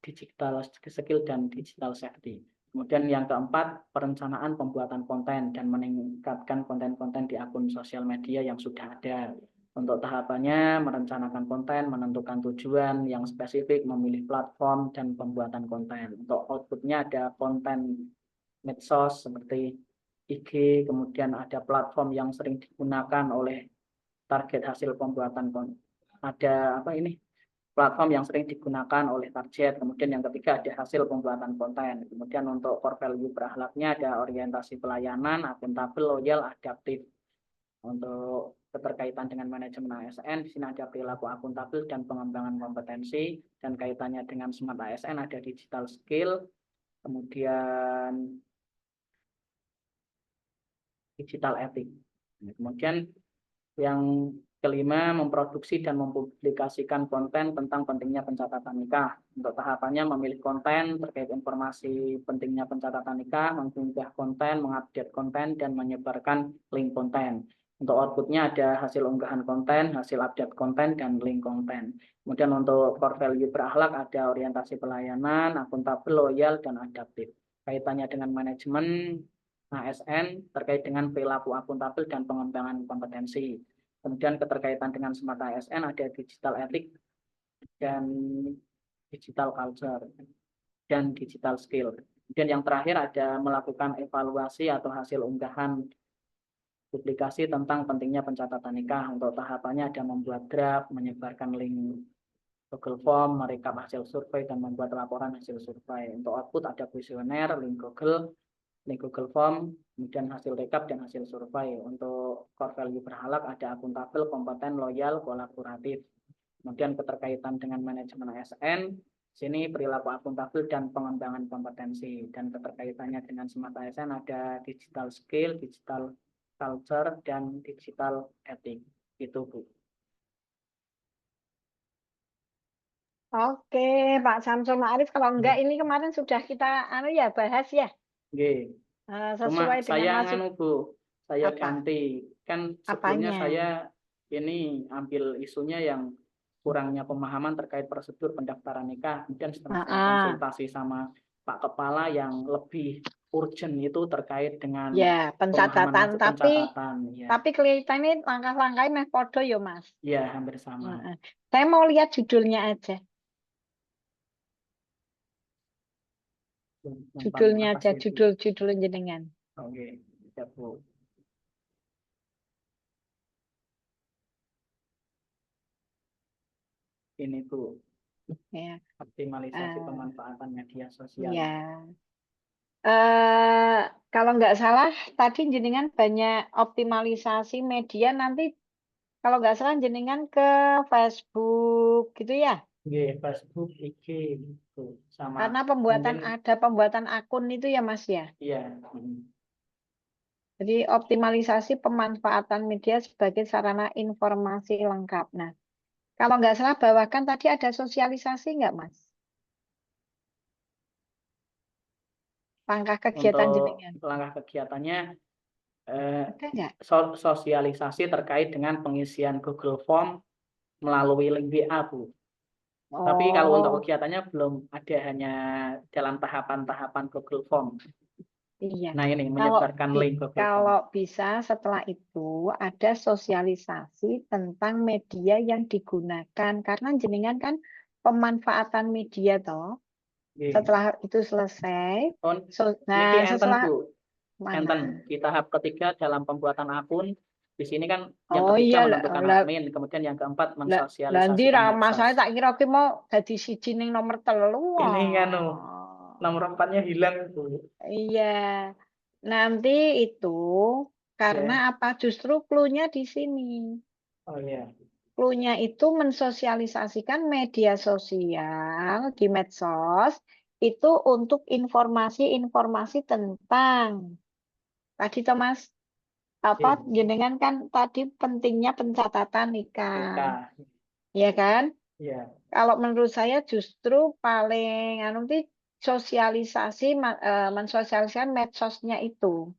digital skill, dan digital safety. Kemudian yang keempat, perencanaan pembuatan konten dan meningkatkan konten-konten di akun sosial media yang sudah ada. Untuk tahapannya, merencanakan konten, menentukan tujuan yang spesifik, memilih platform, dan pembuatan konten. Untuk outputnya ada konten medsos seperti IG, kemudian ada platform yang sering digunakan oleh target hasil pembuatan konten. Ada platform yang sering digunakan oleh target. Kemudian yang ketiga ada hasil pembuatan konten. Kemudian untuk core value berakhlaknya ada orientasi pelayanan, akuntabel, loyal, adaptif. Untuk keterkaitan dengan manajemen ASN, di sini ada perilaku akuntabel dan pengembangan kompetensi, dan kaitannya dengan Smart ASN ada digital skill, kemudian digital etik. Kemudian yang kelima, memproduksi dan mempublikasikan konten tentang pentingnya pencatatan nikah. Untuk tahapannya memilih konten terkait informasi pentingnya pencatatan nikah, mengunggah konten, mengupdate konten, dan menyebarkan link konten. Untuk outputnya ada hasil unggahan konten, hasil update konten, dan link konten. Kemudian untuk core value berakhlak ada orientasi pelayanan, akuntabel, loyal, dan adaptif. Kaitannya dengan manajemen ASN terkait dengan perilaku akuntabel dan pengembangan kompetensi. Kemudian keterkaitan dengan Smart ASN ada digital etik dan digital culture dan digital skill. Kemudian yang terakhir ada melakukan evaluasi atau hasil unggahan publikasi tentang pentingnya pencatatan nikah. Untuk tahapannya ada membuat draft, menyebarkan link Google Form, merekap hasil survei, dan membuat laporan hasil survei. Untuk output ada kuesioner, link Google Form, kemudian hasil rekap dan hasil survei. Untuk core value berhalak ada akuntabel, kompeten, loyal, kolaboratif. Kemudian keterkaitan dengan manajemen ASN, sini perilaku akuntabel dan pengembangan kompetensi. Dan keterkaitannya dengan smart ASN ada digital skill, digital culture, dan digital ethic. Itu, Bu. Oke, Pak Samsul Ma'arif, kalau enggak ini kemarin sudah kita bahas ya. Oke. Cuma Sesuai dengan saya Bu, saya Apa? ganti. Kan sebelumnya Apanya? saya ini ambil isunya yang kurangnya pemahaman terkait prosedur pendaftaran nikah. Kemudian setelah saya konsultasi sama Pak Kepala yang lebih urgent itu terkait dengan ya pemahaman pencatatan, pencatatan. Ya. tapi kelihatannya langkah-langkahnya podo ya Mas. Ya, hampir sama. Saya mau lihat judulnya aja. Judulnya aja, judul jenengan. Oke, ya Bu. Ini Bu, Ya. optimalisasi pemanfaatan media sosial. Ya. Kalau nggak salah tadi jenengan banyak optimalisasi media, nanti kalau nggak salah jenengan ke Facebook gitu ya? Facebook, IG, gitu. Sama Karena mungkin, ada pembuatan akun itu ya Mas ya. iya. Jadi optimalisasi pemanfaatan media sebagai sarana informasi lengkap. Nah, kalau nggak salah bawakan tadi ada sosialisasi nggak Mas? Langkah kegiatan Untuk jenengan. langkah kegiatannya Ada nggak? sosialisasi terkait dengan pengisian Google Form melalui link WA, Bu. Tapi kalau untuk kegiatannya belum ada, hanya dalam tahapan-tahapan Google Form. Iya. Nah, ini menyebarkan link Google Form. Kalau bisa setelah itu ada sosialisasi tentang media yang digunakan, karena jenengan kan pemanfaatan media toh. Setelah itu selesai, Niki enten, setelah Bu. Enten di tahap ketiga dalam pembuatan akun. Di sini kan yang ketiga menentukan admin, kemudian yang keempat mensosialisasikan Mas saya medsos. tak kira mau jadi siji ning nomor 3. Ini kan nomor 4-nya hilang, Bu. Iya. Nanti itu karena apa? Justru clue-nya di sini. Oh iya. Clue-nya itu mensosialisasikan media sosial di medsos itu untuk informasi-informasi tentang tadi Thomas apa jenengan kan tadi pentingnya pencatatan nikah. Ya kan? Iya. Kalau menurut saya justru paling sosialisasi mensosialisasikan medsosnya itu.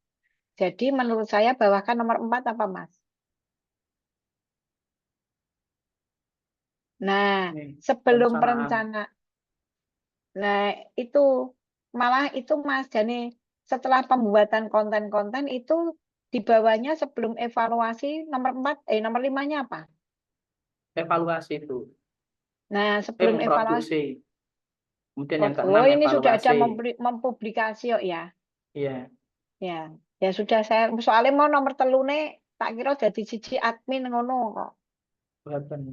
Jadi menurut saya bawakan nomor 4 apa Mas? Nah, sebelum perencanaan. Nah, itu malah itu Mas Jani setelah pembuatan konten-konten itu di bawahnya sebelum evaluasi nomor 4 nomor 5-nya apa? Evaluasi itu. Nah, sebelum evaluasi. Kemudian yang ke-6 ini sudah ada evaluasi. mempublikasi ya. Iya. Ya sudah saya soalnya mau nomor 3 tak kira jadi siji admin ngono kok.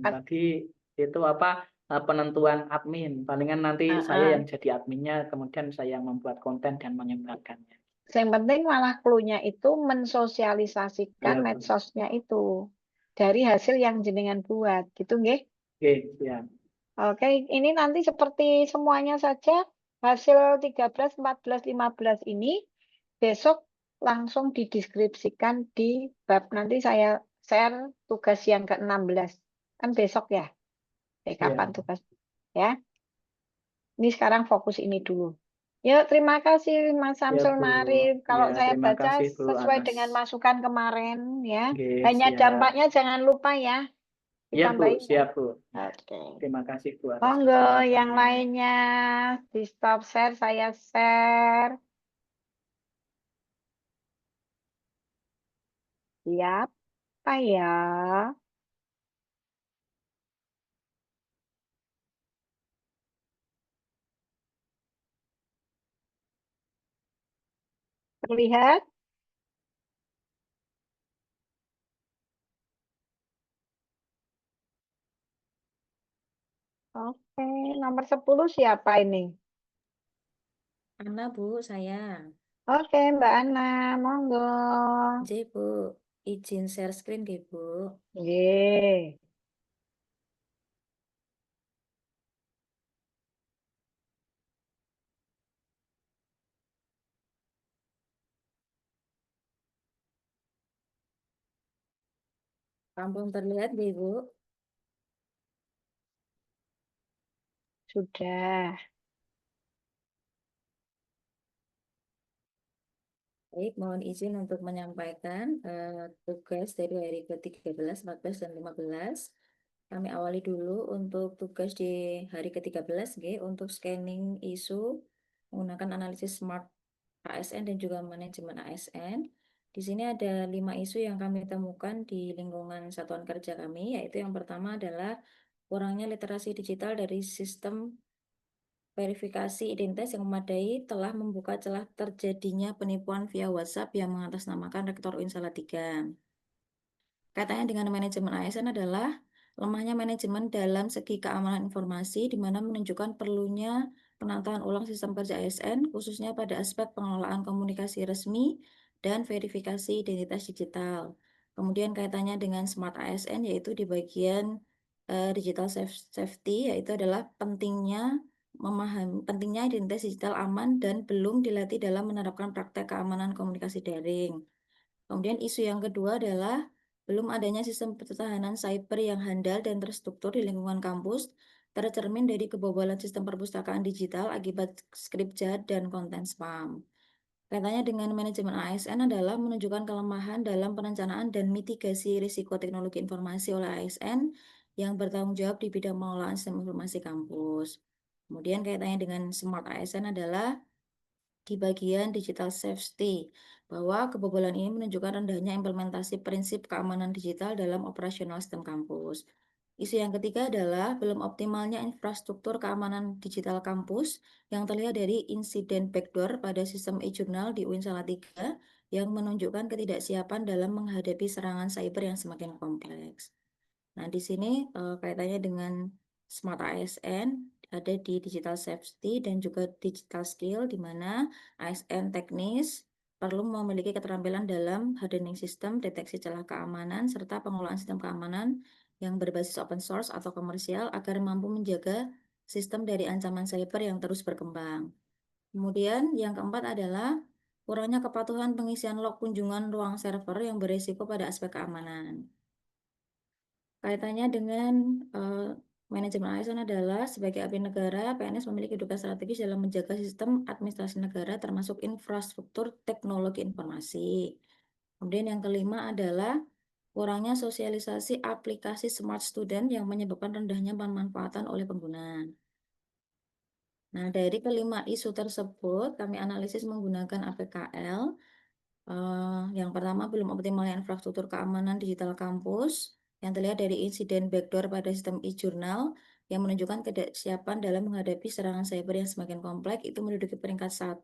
Tadi itu apa penentuan admin. Palingan nanti saya yang jadi adminnya, kemudian saya yang membuat konten dan menyebarkannya. Yang penting malah clue-nya itu mensosialisasikan medsosnya itu dari hasil yang jenengan buat, gitu nggih? Oke, ya. Oke, ini nanti seperti semuanya saja hasil 13, 14, 15 ini besok langsung dideskripsikan di bab nanti saya share tugas yang ke-16. Kan besok ya? Kapan tugas? Ya. Ini sekarang fokus ini dulu. Yuk, terima kasih Mas Samsul Ma'arif. Kalau saya baca sesuai dengan masukan kemarin ya. Hanya dampaknya jangan lupa ya. Iya Bu, siap Bu. Oke. Terima kasih Bu. Monggo yang lainnya di stop share, saya share. Siapa ya? Terlihat? Oke, nomor 10 siapa ini? Ana, Bu, saya. Oke, Mbak Ana, monggo. J, Bu. Izin share screen, nggih, Bu. Nggih. Kampung terlihat, nggih, Bu. Sudah. Baik, mohon izin untuk menyampaikan tugas dari hari ke-13, 14, dan 15. Kami awali dulu untuk tugas di hari ke-13, untuk scanning isu menggunakan analisis smart ASN dan juga manajemen ASN. Di sini ada 5 isu yang kami temukan di lingkungan satuan kerja kami, yaitu yang pertama adalah kurangnya literasi digital dari sistem verifikasi identitas yang memadai telah membuka celah terjadinya penipuan via WhatsApp yang mengatasnamakan Rektor UIN Salatiga. Kaitannya dengan manajemen ASN adalah lemahnya manajemen dalam segi keamanan informasi, di mana menunjukkan perlunya penataan ulang sistem kerja ASN, khususnya pada aspek pengelolaan komunikasi resmi dan verifikasi identitas digital. Kemudian kaitannya dengan smart ASN, yaitu di bagian digital safety, yaitu adalah pentingnya identitas digital aman dan belum dilatih dalam menerapkan praktek keamanan komunikasi daring. Kemudian isu yang kedua adalah belum adanya sistem pertahanan cyber yang handal dan terstruktur di lingkungan kampus, tercermin dari kebobolan sistem perpustakaan digital akibat skrip jahat dan konten spam. Kaitannya dengan manajemen ASN adalah menunjukkan kelemahan dalam perencanaan dan mitigasi risiko teknologi informasi oleh ASN yang bertanggung jawab di bidang pengelolaan sistem informasi kampus. Kemudian kaitannya dengan smart ASN adalah di bagian digital safety, bahwa kebobolan ini menunjukkan rendahnya implementasi prinsip keamanan digital dalam operasional sistem kampus. Isu yang ketiga adalah belum optimalnya infrastruktur keamanan digital kampus yang terlihat dari insiden backdoor pada sistem e-jurnal di UIN Salatiga yang menunjukkan ketidaksiapan dalam menghadapi serangan cyber yang semakin kompleks. Nah, di sini kaitannya dengan Smart ASN ada di digital safety dan juga digital skill, di mana ASN teknis perlu memiliki keterampilan dalam hardening system, deteksi celah keamanan, serta pengelolaan sistem keamanan yang berbasis open source atau komersial agar mampu menjaga sistem dari ancaman cyber yang terus berkembang. Kemudian yang keempat adalah kurangnya kepatuhan pengisian log kunjungan ruang server yang berisiko pada aspek keamanan. Kaitannya dengan manajemen ASN adalah sebagai abdi negara, PNS memiliki tugas strategis dalam menjaga sistem administrasi negara termasuk infrastruktur teknologi informasi. Kemudian yang kelima adalah kurangnya sosialisasi aplikasi Smart Student yang menyebabkan rendahnya pemanfaatan oleh pengguna. Nah, dari kelima isu tersebut, kami analisis menggunakan APKL. Yang pertama, belum optimalnya infrastruktur keamanan digital kampus yang terlihat dari insiden backdoor pada sistem e-jurnal yang menunjukkan ketidaksiapan dalam menghadapi serangan cyber yang semakin kompleks, itu menduduki peringkat 1.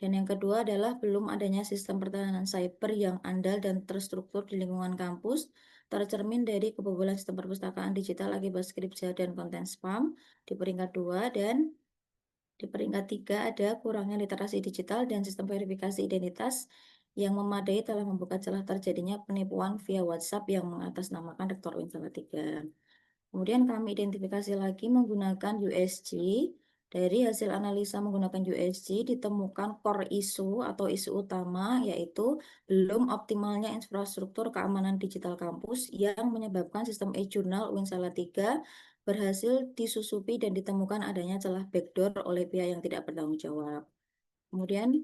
Dan yang kedua adalah belum adanya sistem pertahanan cyber yang andal dan terstruktur di lingkungan kampus, tercermin dari kebobolan sistem perpustakaan digital akibat skrip jahat dan konten spam di peringkat 2. Dan di peringkat 3 ada kurangnya literasi digital dan sistem verifikasi identitas yang memadai telah membuka celah terjadinya penipuan via WhatsApp yang mengatasnamakan Rektor UIN Salatiga. Kemudian kami identifikasi lagi menggunakan USG. Dari hasil analisa menggunakan USG ditemukan core isu atau isu utama, yaitu belum optimalnya infrastruktur keamanan digital kampus yang menyebabkan sistem e-jurnal UIN Salatiga berhasil disusupi dan ditemukan adanya celah backdoor oleh pihak yang tidak bertanggung jawab. Kemudian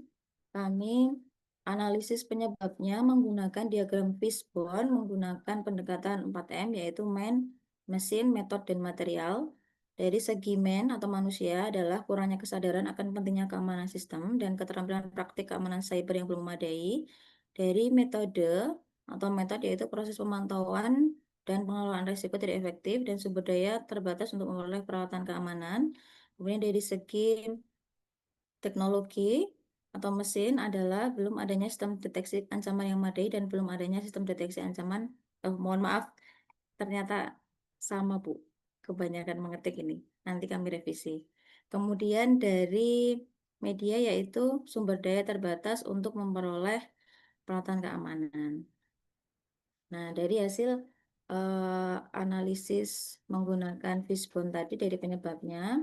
kami analisis penyebabnya menggunakan diagram fishbone menggunakan pendekatan 4M, yaitu man, mesin, metode, dan material. Dari segi man atau manusia adalah kurangnya kesadaran akan pentingnya keamanan sistem dan keterampilan praktik keamanan cyber yang belum memadai. Dari metode atau metode yaitu proses pemantauan dan pengelolaan risiko tidak efektif dan sumber daya terbatas untuk memperoleh peralatan keamanan. Kemudian dari segi teknologi atau mesin adalah belum adanya sistem deteksi ancaman yang memadai dan belum adanya sistem deteksi ancaman. Mohon maaf, ternyata sama, Bu. kebanyakan mengetik ini. Nanti kami revisi. Kemudian dari media yaitu sumber daya terbatas untuk memperoleh peralatan keamanan. Nah, dari hasil analisis menggunakan Fishbone tadi dari penyebabnya,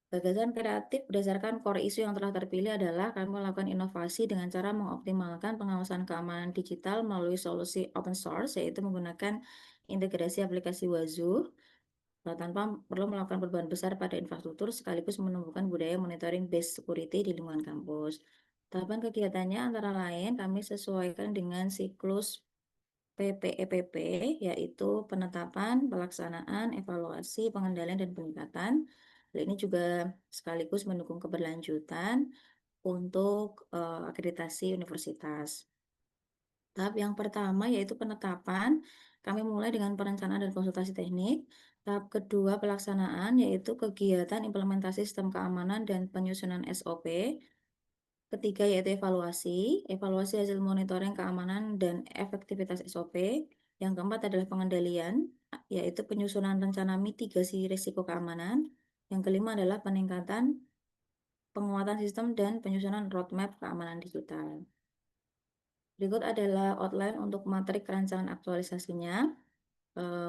gagasan kreatif berdasarkan core isu yang telah terpilih adalah kami melakukan inovasi dengan cara mengoptimalkan pengawasan keamanan digital melalui solusi open source, yaitu menggunakan integrasi aplikasi Wazoo, tanpa perlu melakukan perubahan besar pada infrastruktur, sekaligus menumbuhkan budaya monitoring based security di lingkungan kampus. Tahapan kegiatannya antara lain kami sesuaikan dengan siklus PPEPP, yaitu penetapan, pelaksanaan, evaluasi, pengendalian, dan peningkatan. Hal ini juga sekaligus mendukung keberlanjutan untuk akreditasi universitas. Tahap yang pertama yaitu penetapan. Kami mulai dengan perencanaan dan konsultasi teknik. Tahap kedua pelaksanaan yaitu kegiatan implementasi sistem keamanan dan penyusunan SOP. Ketiga yaitu evaluasi hasil monitoring keamanan dan efektivitas SOP. Yang keempat adalah pengendalian, yaitu penyusunan rencana mitigasi risiko keamanan. Yang kelima adalah peningkatan penguatan sistem dan penyusunan roadmap keamanan digital. Berikut adalah outline untuk materi kerancangan aktualisasinya.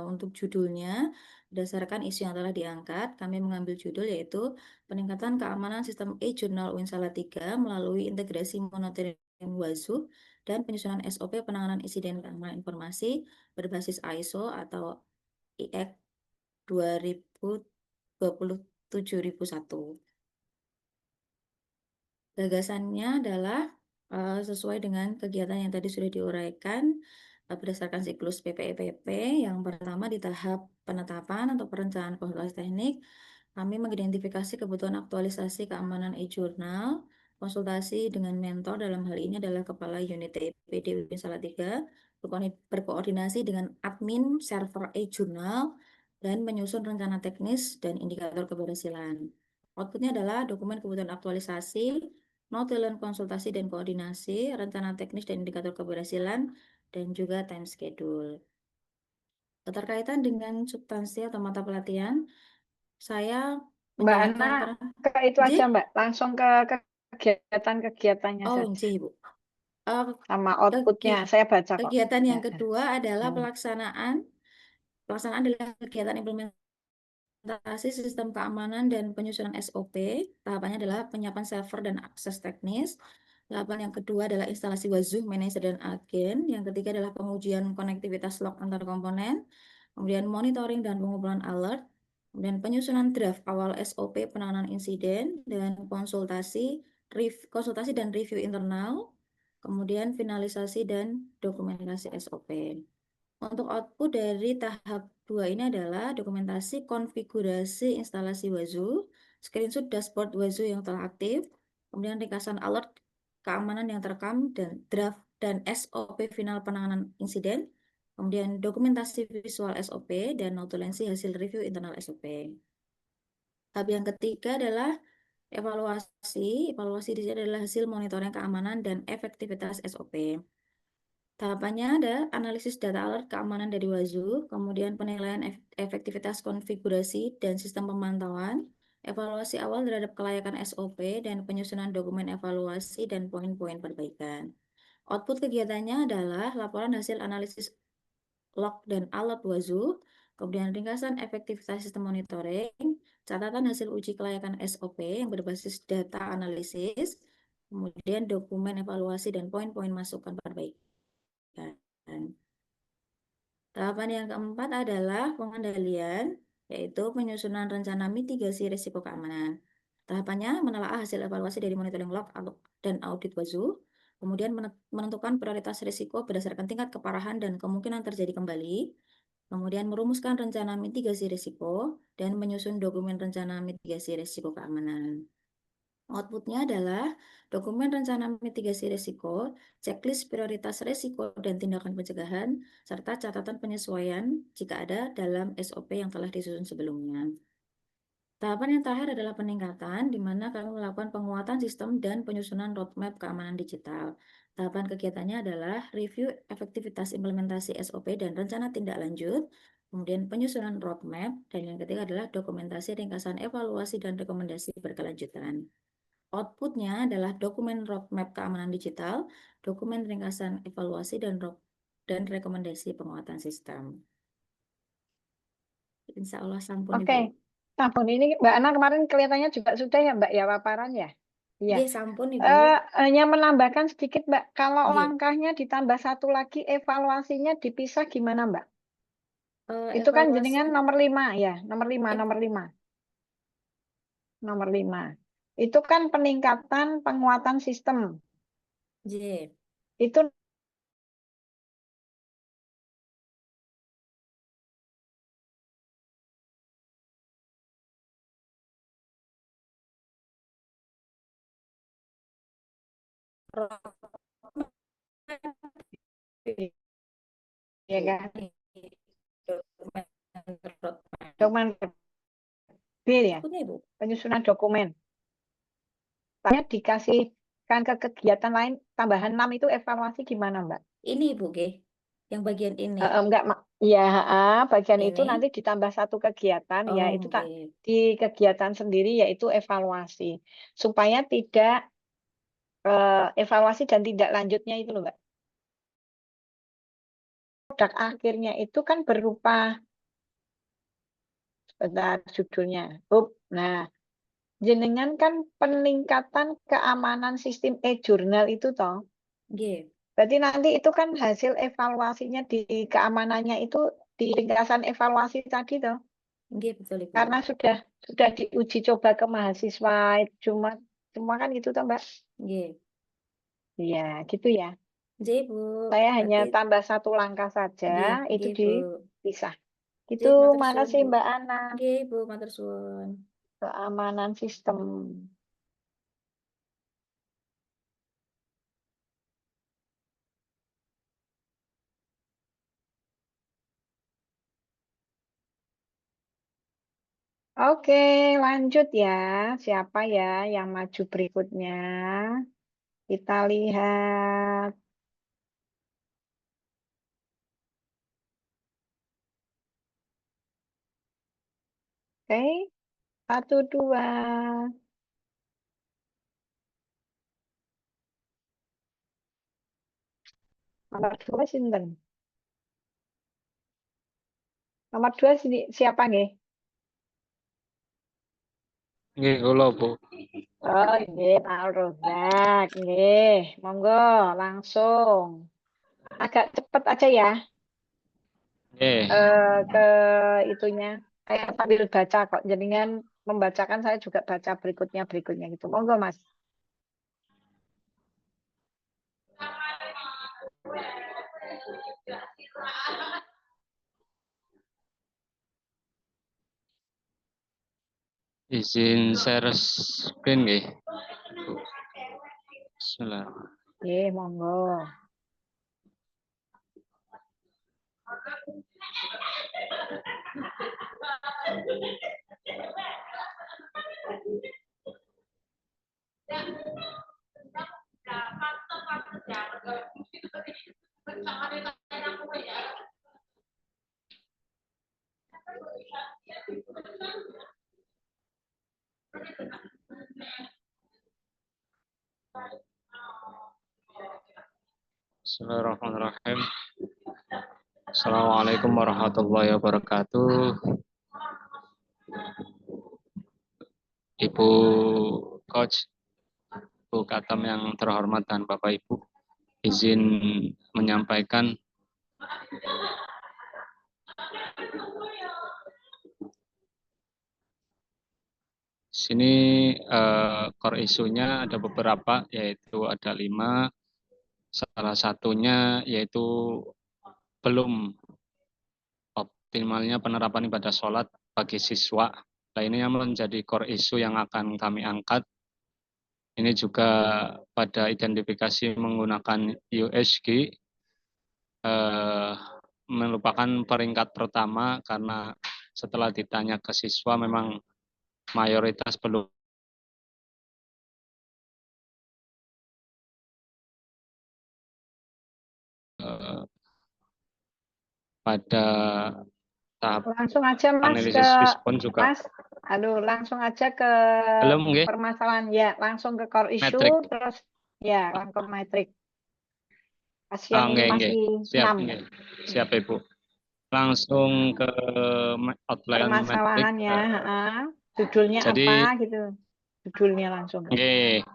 Untuk judulnya, berdasarkan isu yang telah diangkat, kami mengambil judul yaitu peningkatan keamanan sistem e-jurnal UIN Salatiga melalui integrasi monitoring Wazoo dan penyusunan SOP penanganan insiden keamanan informasi berbasis ISO atau IEC 27001. Gagasannya adalah sesuai dengan kegiatan yang tadi sudah diuraikan berdasarkan siklus PPEPP. Yang pertama di tahap penetapan atau perencanaan konsultasi teknik, kami mengidentifikasi kebutuhan aktualisasi keamanan e-jurnal, konsultasi dengan mentor, dalam hal ini adalah Kepala Unit TIPD UIN Salatiga, berkoordinasi dengan admin server e-jurnal, dan menyusun rencana teknis dan indikator keberhasilan. Outputnya adalah dokumen kebutuhan aktualisasi, notulen konsultasi dan koordinasi, rencana teknis dan indikator keberhasilan, dan juga time schedule. Keterkaitan dengan substansi atau mata pelatihan, saya Mbak Ana, ke itu aja Mbak, langsung ke kegiatan-kegiatannya Oh, saja. Bu. Sama outputnya, saya baca kok. Kegiatan yang kedua adalah pelaksanaan. Pelaksanaan adalah kegiatan implementasi sistem keamanan dan penyusunan SOP. Tahapannya adalah penyiapan server dan akses teknis. Tahapan yang kedua adalah instalasi Wazoo, manager, dan agen. Yang ketiga adalah pengujian konektivitas log antar komponen. Kemudian monitoring dan pengumpulan alert. Kemudian penyusunan draft awal SOP penanganan insiden dan konsultasi dan review internal. Kemudian finalisasi dan dokumentasi SOP. Untuk output dari tahap 2 ini adalah dokumentasi konfigurasi instalasi Wazoo, screenshot dashboard Wazoo yang telah aktif, kemudian ringkasan alert keamanan yang terekam, dan draft dan SOP final penanganan insiden, kemudian dokumentasi visual SOP, dan notulensi hasil review internal SOP. Tahap yang ketiga adalah evaluasi. Evaluasi di sini adalah hasil monitoring keamanan dan efektivitas SOP. Tahapannya ada analisis data alert keamanan dari Wazoo, kemudian penilaian efektivitas konfigurasi dan sistem pemantauan, evaluasi awal terhadap kelayakan SOP, dan penyusunan dokumen evaluasi dan poin-poin perbaikan. Output kegiatannya adalah laporan hasil analisis log dan alert Wazoo, kemudian ringkasan efektivitas sistem monitoring, catatan hasil uji kelayakan SOP yang berbasis data analisis, kemudian dokumen evaluasi dan poin-poin masukan perbaikan. Tahapan yang keempat adalah pengendalian, yaitu penyusunan rencana mitigasi risiko keamanan. Tahapannya menelaah hasil evaluasi dari monitoring log dan audit Wazoo, kemudian menentukan prioritas risiko berdasarkan tingkat keparahan dan kemungkinan terjadi kembali, kemudian merumuskan rencana mitigasi risiko, dan menyusun dokumen rencana mitigasi risiko keamanan. Outputnya adalah dokumen rencana mitigasi risiko, checklist prioritas risiko dan tindakan pencegahan, serta catatan penyesuaian jika ada dalam SOP yang telah disusun sebelumnya. Tahapan yang terakhir adalah peningkatan, di mana kami melakukan penguatan sistem dan penyusunan roadmap keamanan digital. Tahapan kegiatannya adalah review efektivitas implementasi SOP dan rencana tindak lanjut, Kemudian penyusunan roadmap, dan yang ketiga adalah dokumentasi ringkasan evaluasi dan rekomendasi berkelanjutan. Outputnya adalah dokumen roadmap keamanan digital, dokumen ringkasan evaluasi dan rekomendasi penguatan sistem. Insya Allah sampun, Oke, Ibu. sampun ini Mbak Ana kemarin kelihatannya juga sudah ya Mbak ya paparan ya. Iya. Nggih, sampun, Ibu. Hanya menambahkan sedikit Mbak, kalau Nggih. langkahnya ditambah satu lagi evaluasinya dipisah gimana Mbak? Itu kan Evaluasi jenengan nomor 5 ya, nomor 5, Eh. nomor 5. Nomor 5. Itu kan peningkatan penguatan sistem. J. Itu ya kan? Dokumen B ya, Outputnya, Ibu. penyusunan dokumen. Tanya dikasihkan ke kegiatan lain tambahan 6 itu evaluasi gimana Mbak? Ini, Ibu, nggih. Yang bagian ini. Enggak, ya bagian itu Ini. nanti ditambah satu kegiatan ya Oh, itu nggih. di kegiatan sendiri yaitu evaluasi supaya tidak evaluasi dan tidak lanjutnya itu loh Mbak. Produk akhirnya itu kan berupa sebentar judulnya. Nah, jenengan kan peningkatan keamanan sistem e-jurnal itu toh. Nggih. Berarti nanti itu kan hasil evaluasinya di keamanannya itu di ringkasan evaluasi tadi toh. Nggih, betul, Ibu. Karena sudah diuji coba ke mahasiswa cuma semua kan gitu toh Mbak. Nggih. Iya, gitu ya. Nggih, Bu. Saya hanya Berarti tambah satu langkah saja nggih, itu Bu. dipisah. Gitu, Nggih, matur mana suwun, sih Bu. Mbak Ana? Nggih, Bu, matur suwun. Keamanan sistem. Oke, lanjut ya. Siapa ya yang maju berikutnya? Kita lihat. Oke, 1, 2. Nomor 2 sinten? Nomor 2 siapa nggih? Nggih, kula, Bu. Oh, nggih, Pak Rozak. Nggih, monggo langsung. Agak cepat aja ya Nggih. ke itunya. Saya sambil baca kok. Jaringan membacakan saya juga baca berikutnya gitu. Monggo, Mas. Izin share screen nggih. Bismillah. Nggih, monggo. Bismillahirrahmanirrahim. Assalamualaikum warahmatullahi wabarakatuh. Ibu Coach, Bu Katam yang terhormat dan Bapak Ibu, izin menyampaikan sini core isunya ada beberapa, yaitu ada 5. Salah satunya yaitu belum optimalnya penerapan ibadah sholat bagi siswa. Nah, ini yang menjadi core isu yang akan kami angkat. Ini juga pada identifikasi menggunakan USG merupakan peringkat pertama karena setelah ditanya ke siswa memang mayoritas belum pada tahap Langsung aja Mas ke analisis respon juga. Mas. Aduh, langsung aja ke Belum nggih? permasalahan ya, langsung ke core issue Metrik. terus ya langsung ke metrik. Pasien ini Nggih, nggih. masih Siap, 6 nggih. Siap, Ibu. Langsung ke outline metrik. permasalahannya, judulnya Jadi, apa gitu. Judulnya langsung. nggih,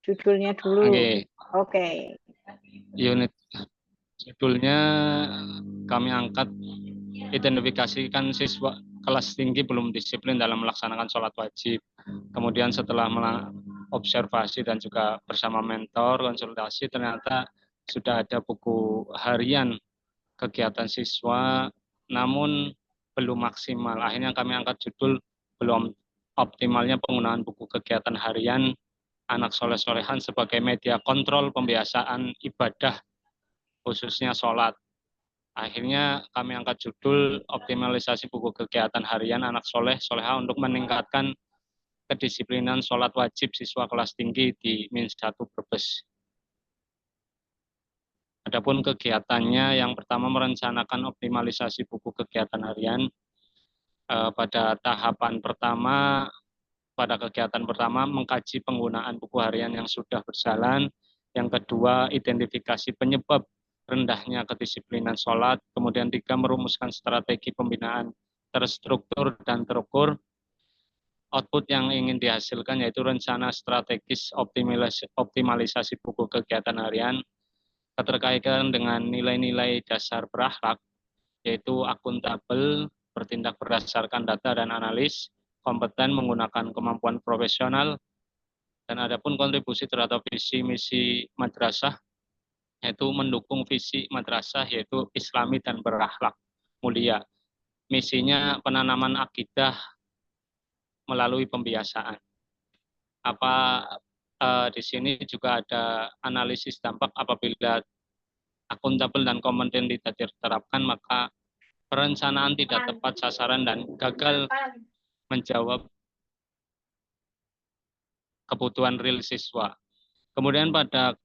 Judulnya dulu. nggih. Oke. Unit judulnya kami angkat identifikasikan siswa kelas tinggi belum disiplin dalam melaksanakan sholat wajib. Kemudian setelah observasi dan juga bersama mentor konsultasi, ternyata sudah ada buku harian kegiatan siswa namun belum maksimal. Akhirnya kami angkat judul belum optimalnya penggunaan buku kegiatan harian anak soleh-solehan sebagai media kontrol pembiasaan ibadah khususnya sholat. Akhirnya kami angkat judul optimalisasi buku kegiatan harian anak soleh-soleha untuk meningkatkan kedisiplinan sholat wajib siswa kelas tinggi di Min 1 Brebes. Adapun kegiatannya, yang pertama merencanakan optimalisasi buku kegiatan harian. Pada kegiatan pertama mengkaji penggunaan buku harian yang sudah berjalan. Yang kedua, identifikasi penyebab rendahnya kedisiplinan sholat. Kemudian 3, merumuskan strategi pembinaan terstruktur dan terukur. Output yang ingin dihasilkan yaitu rencana strategis optimalisasi buku kegiatan harian, keterkaitan dengan nilai-nilai dasar berakhlak, yaitu akuntabel, bertindak berdasarkan data dan analis, kompeten menggunakan kemampuan profesional, dan adapun kontribusi terhadap visi misi madrasah, yaitu mendukung visi madrasah yaitu islami dan berakhlak mulia. Misinya penanaman akidah melalui pembiasaan. Di sini juga ada analisis dampak apabila akuntabel dan kompeten tidak diterapkan, maka perencanaan tidak tepat sasaran dan gagal menjawab kebutuhan real siswa. Kemudian pada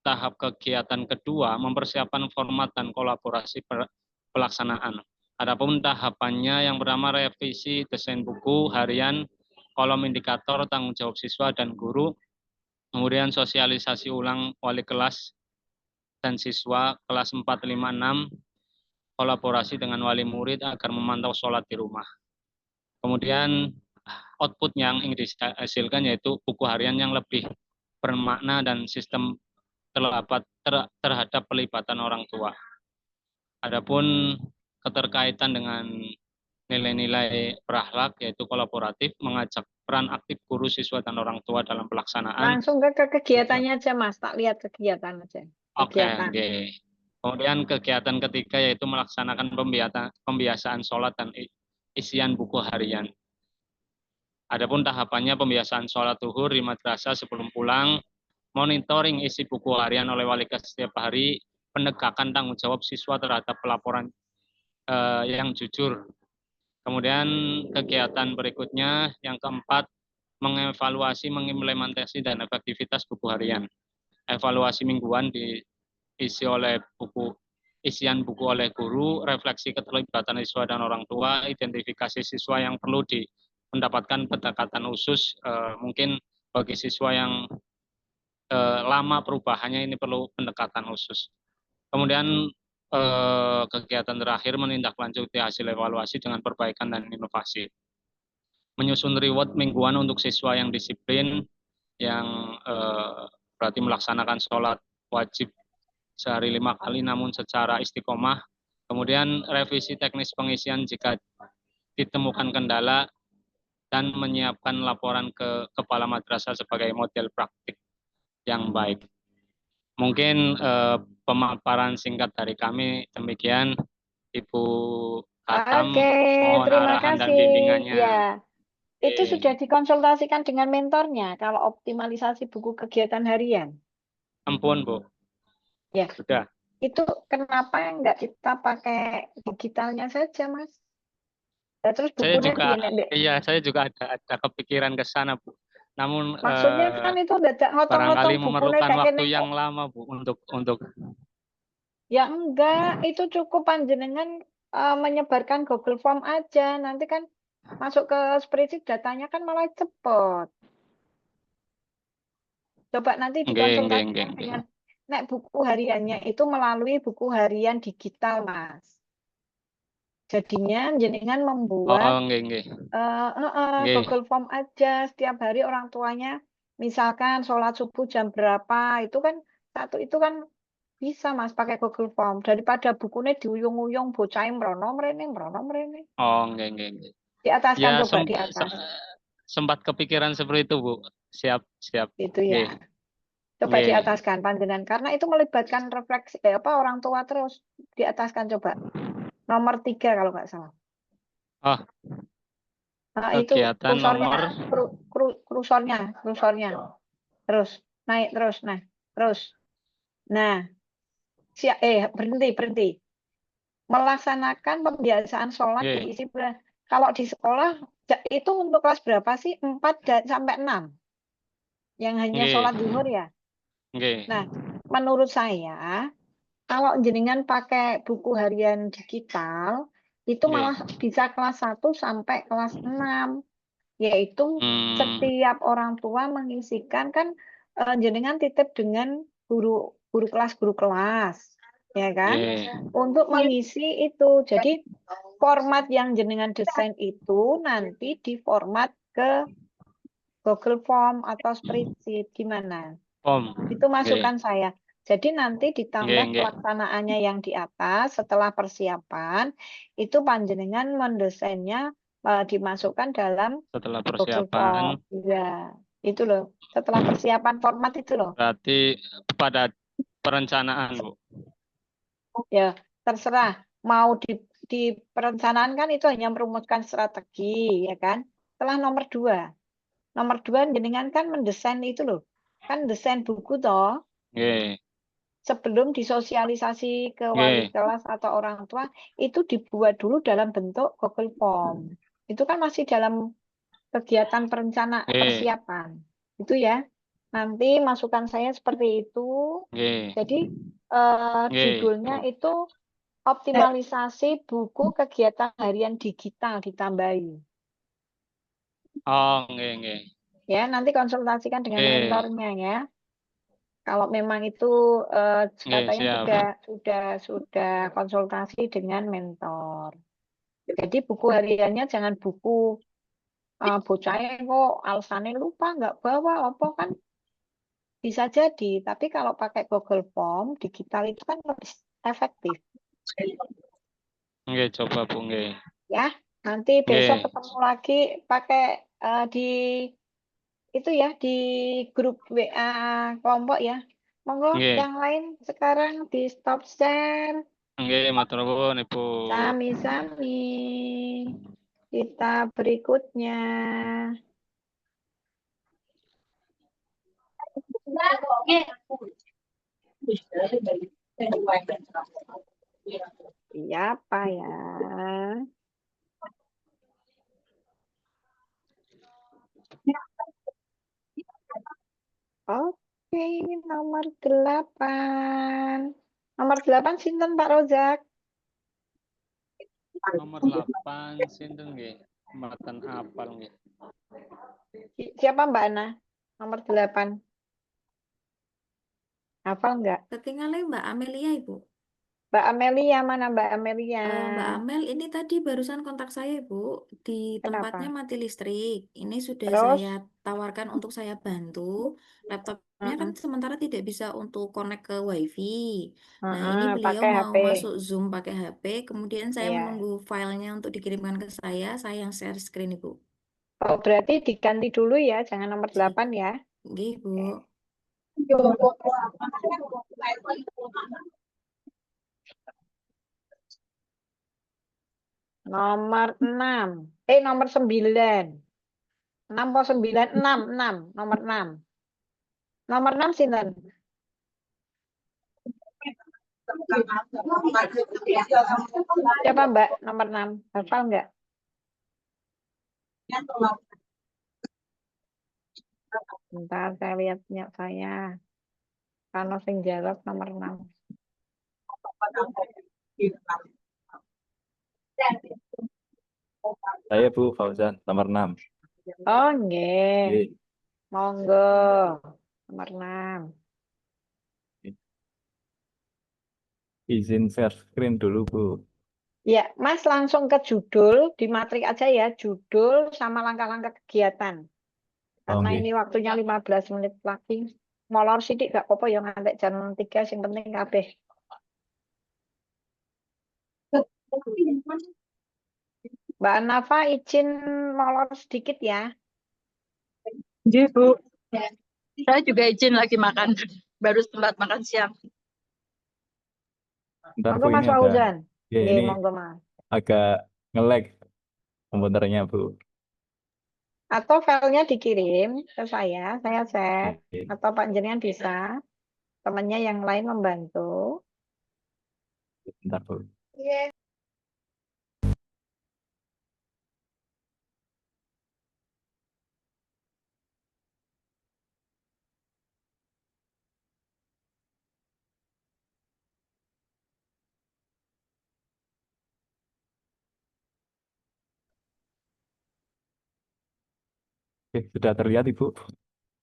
tahap kegiatan kedua, mempersiapkan format dan kolaborasi pelaksanaan. Adapun tahapannya yang pertama revisi desain buku harian, kolom indikator tanggung jawab siswa dan guru, kemudian sosialisasi ulang wali kelas dan siswa kelas 4, 5, 6, kolaborasi dengan wali murid agar memantau sholat di rumah. Kemudian output yang ingin dihasilkan yaitu buku harian yang lebih bermakna dan sistem terhadap pelibatan orang tua. Adapun keterkaitan dengan nilai-nilai berakhlak yaitu kolaboratif, mengajak peran aktif guru, siswa, dan orang tua dalam pelaksanaan. Langsung ke kegiatannya aja Mas, tak lihat kegiatan aja. Oke. Kemudian kegiatan ketiga yaitu melaksanakan pembiasaan sholat dan isian buku harian. Adapun tahapannya pembiasaan sholat zuhur di madrasah sebelum pulang, monitoring isi buku harian oleh wali kelas setiap hari, penegakan tanggung jawab siswa terhadap pelaporan yang jujur. Kemudian kegiatan berikutnya yang keempat, mengevaluasi, mengimplementasi dan efektivitas buku harian. Evaluasi mingguan diisi oleh isian buku oleh guru, refleksi keterlibatan siswa dan orang tua, identifikasi siswa yang perlu mendapatkan pendekatan khusus, mungkin bagi siswa yang lama perubahannya ini perlu pendekatan khusus. Kemudian kegiatan terakhir menindaklanjuti hasil evaluasi dengan perbaikan dan inovasi. Menyusun reward mingguan untuk siswa yang disiplin, yang berarti melaksanakan sholat wajib sehari 5 kali namun secara istiqomah. Kemudian revisi teknis pengisian jika ditemukan kendala dan menyiapkan laporan ke kepala madrasah sebagai model praktik yang baik. Mungkin pemaparan singkat dari kami demikian, Ibu Hatam. Oke, mohon terima arahan dan kasih. bimbingannya. Ya, itu sudah dikonsultasikan dengan mentornya kalau optimalisasi buku kegiatan harian. Ampun, Bu. Ya, Sudah. itu kenapa enggak kita pakai digitalnya saja, Mas? Ya, terus bukunya saya juga ada kepikiran ke sana, Bu. Namun maksudnya kan itu dadak barangkali ngotong-ngotong memerlukan bukunya waktu yang lama, Bu, untuk ya enggak, itu cukup panjenengan menyebarkan Google Form aja. Nanti kan masuk ke spreadsheet datanya kan malah cepet. Coba nanti Nggih, nggih, dikonsultasikan nggih, nggih. dengan nek buku hariannya itu melalui buku harian digital, Mas. Jadinya jenengan membuat Oh, nggih, nggih. Nggih. Google Form aja setiap hari orang tuanya. Misalkan sholat subuh jam berapa, itu kan satu itu kan bisa Mas pakai Google Form daripada bukunya diuyung-uyung bocah mrono mrene. Oh, nggih, nggih, nggih. Diataskan Ya, coba di atas. sempat kepikiran seperti itu, Bu. Siap, siap. Itu Nggih, ya. Coba nggih. diataskan panjenengan karena itu melibatkan refleksi orang tua terus. Diataskan coba. Nomor 3 kalau nggak salah. Oh, Nah, itu kegiatan nomor kursornya. Terus naik terus. Nah, terus. Nah, berhenti. Melaksanakan pembiasaan sholat nggih, diisi kalau di sekolah itu untuk kelas berapa sih? 4 sampai 6 yang hanya nggih, sholat zuhur ya. nggih, Nah, menurut saya kalau jenengan pakai buku harian digital itu nggih. malah bisa kelas 1 sampai kelas 6, yaitu setiap orang tua mengisikan kan jenengan titip dengan guru kelas, ya kan? Nggih. Untuk mengisi itu. Jadi format yang jenengan desain itu nanti diformat ke Google Form atau spreadsheet gimana? Om. Itu Nggih. masukan saya. Jadi nanti Nggih, ditambah nggih. pelaksanaannya yang di atas setelah persiapan itu panjenengan mendesainnya dimasukkan dalam Setelah Google persiapan, Form. Ya, itu loh. Setelah persiapan format itu loh. berarti pada perencanaan, Bu. Ya, terserah. Mau di perencanaan kan itu hanya merumuskan strategi, ya kan? Setelah nomor 2. Nomor 2 jenengan kan mendesain itu loh. Kan desain buku toh. Nggih. Sebelum disosialisasi ke wali Nggih. kelas atau orang tua, itu dibuat dulu dalam bentuk Google Form. Itu kan masih dalam kegiatan perencanaan Nggih. persiapan. Itu ya. Nanti masukan saya seperti itu. Nggih. Jadi Nggih. judulnya itu optimalisasi buku kegiatan harian digital ditambahi. Oh, nggih, nggih. Ya, nanti konsultasikan dengan Nggih. mentornya ya. Kalau memang itu Nggih, katanya siap. sudah konsultasi dengan mentor. Jadi buku hariannya jangan buku bocahnya kok alasannya lupa nggak bawa apa kan bisa jadi. Tapi kalau pakai Google Form digital itu kan lebih efektif. Nggih, coba, Bu, nggih. Ya, nanti besok Nggih. ketemu lagi pakai di itu ya di grup WA kelompok ya. Monggo Nggih. yang lain sekarang di stop share. Nggih, matur nuwun, Ibu. Sami-sami. Kita berikutnya. Siapa ya? Oke, nomor 8. Nomor 8 sinten Pak Rozak? Nomor 8 sinten nggih? Mboten hafal nggih. Siapa Mbak Ana? Nomor 8. Hafal enggak? Ketinggalan Mbak Amelia, Ibu. Mbak Amelia, mana Mbak Amelia? Mbak Amel, ini tadi barusan kontak saya, Ibu. Di tempatnya Kenapa? mati listrik. Ini sudah Terus? saya tawarkan untuk saya bantu. Laptopnya kan sementara tidak bisa untuk connect ke WiFi. Nah, ini beliau pakai mau HP. masuk Zoom pakai HP. Kemudian saya Iya. menunggu filenya untuk dikirimkan ke saya. Saya yang share screen, Ibu. Oh, berarti diganti dulu ya, jangan nomor 8 ya. Nggih, Bu. Nomor 6. Nomor 9. 6 atau 9? 6. Nomor 6. Nomor 6 sinten? Siapa Mbak? Nomor 6. Hafal enggak? Bentar, saya lihat saya. Karena sing jawab nomor 6. Saya Bu Fauzan, nomor 6. Oh, nggih. Oke. Monggo. Nomor 6. Izin share screen dulu Bu. Ya, Mas langsung ke judul, di matrik aja ya, judul sama langkah-langkah kegiatan. Karena Oke. ini waktunya 15 menit lagi. Molor sidik gak apa-apa ya ngantek jam 3 sing penting kabeh. Mbak Nafa izin molor sedikit ya. Nggih, Bu. Saya juga izin lagi makan. Baru sempat makan siang. Bentar Monggo Bu, Mas ini ada. Fauzan. Ya, Nggih, ini monggo Mas. agak nge-lag komputernya Bu. Atau filenya dikirim ke saya cek. Oke. Atau Pak Jenengan bisa, temannya yang lain membantu. Bentar Bu. Oke, sudah terlihat Ibu?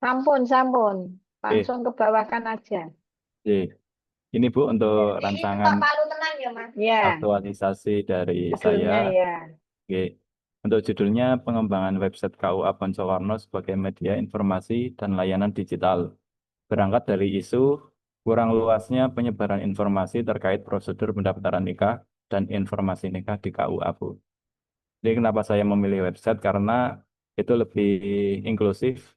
Sampun. Langsung ke bawahkan aja. Oke. Ini Bu untuk rancangan Ya, aktualisasi dari judulnya saya. ya. Oke. Untuk judulnya pengembangan website KUA Boncowarno sebagai media informasi dan layanan digital. Berangkat dari isu kurang luasnya penyebaran informasi terkait prosedur pendaftaran nikah dan informasi nikah di KUA, Bu. Jadi kenapa saya memilih website? Karena itu lebih inklusif,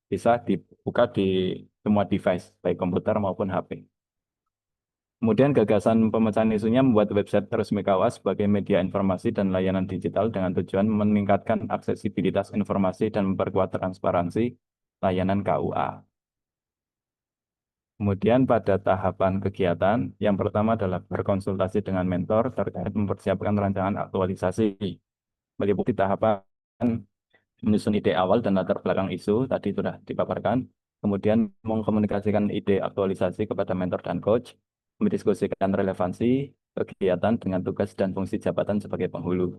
bisa dibuka di semua device, baik komputer maupun HP. Kemudian gagasan pemecahan isunya membuat website resmi KUA sebagai media informasi dan layanan digital dengan tujuan meningkatkan aksesibilitas informasi dan memperkuat transparansi layanan KUA. Kemudian pada tahapan kegiatan, yang pertama adalah berkonsultasi dengan mentor terkait mempersiapkan rancangan aktualisasi. Meliputi tahapan menyusun ide awal dan latar belakang isu, tadi sudah dipaparkan. Kemudian mengkomunikasikan ide aktualisasi kepada mentor dan coach, mendiskusikan relevansi kegiatan dengan tugas dan fungsi jabatan sebagai penghulu.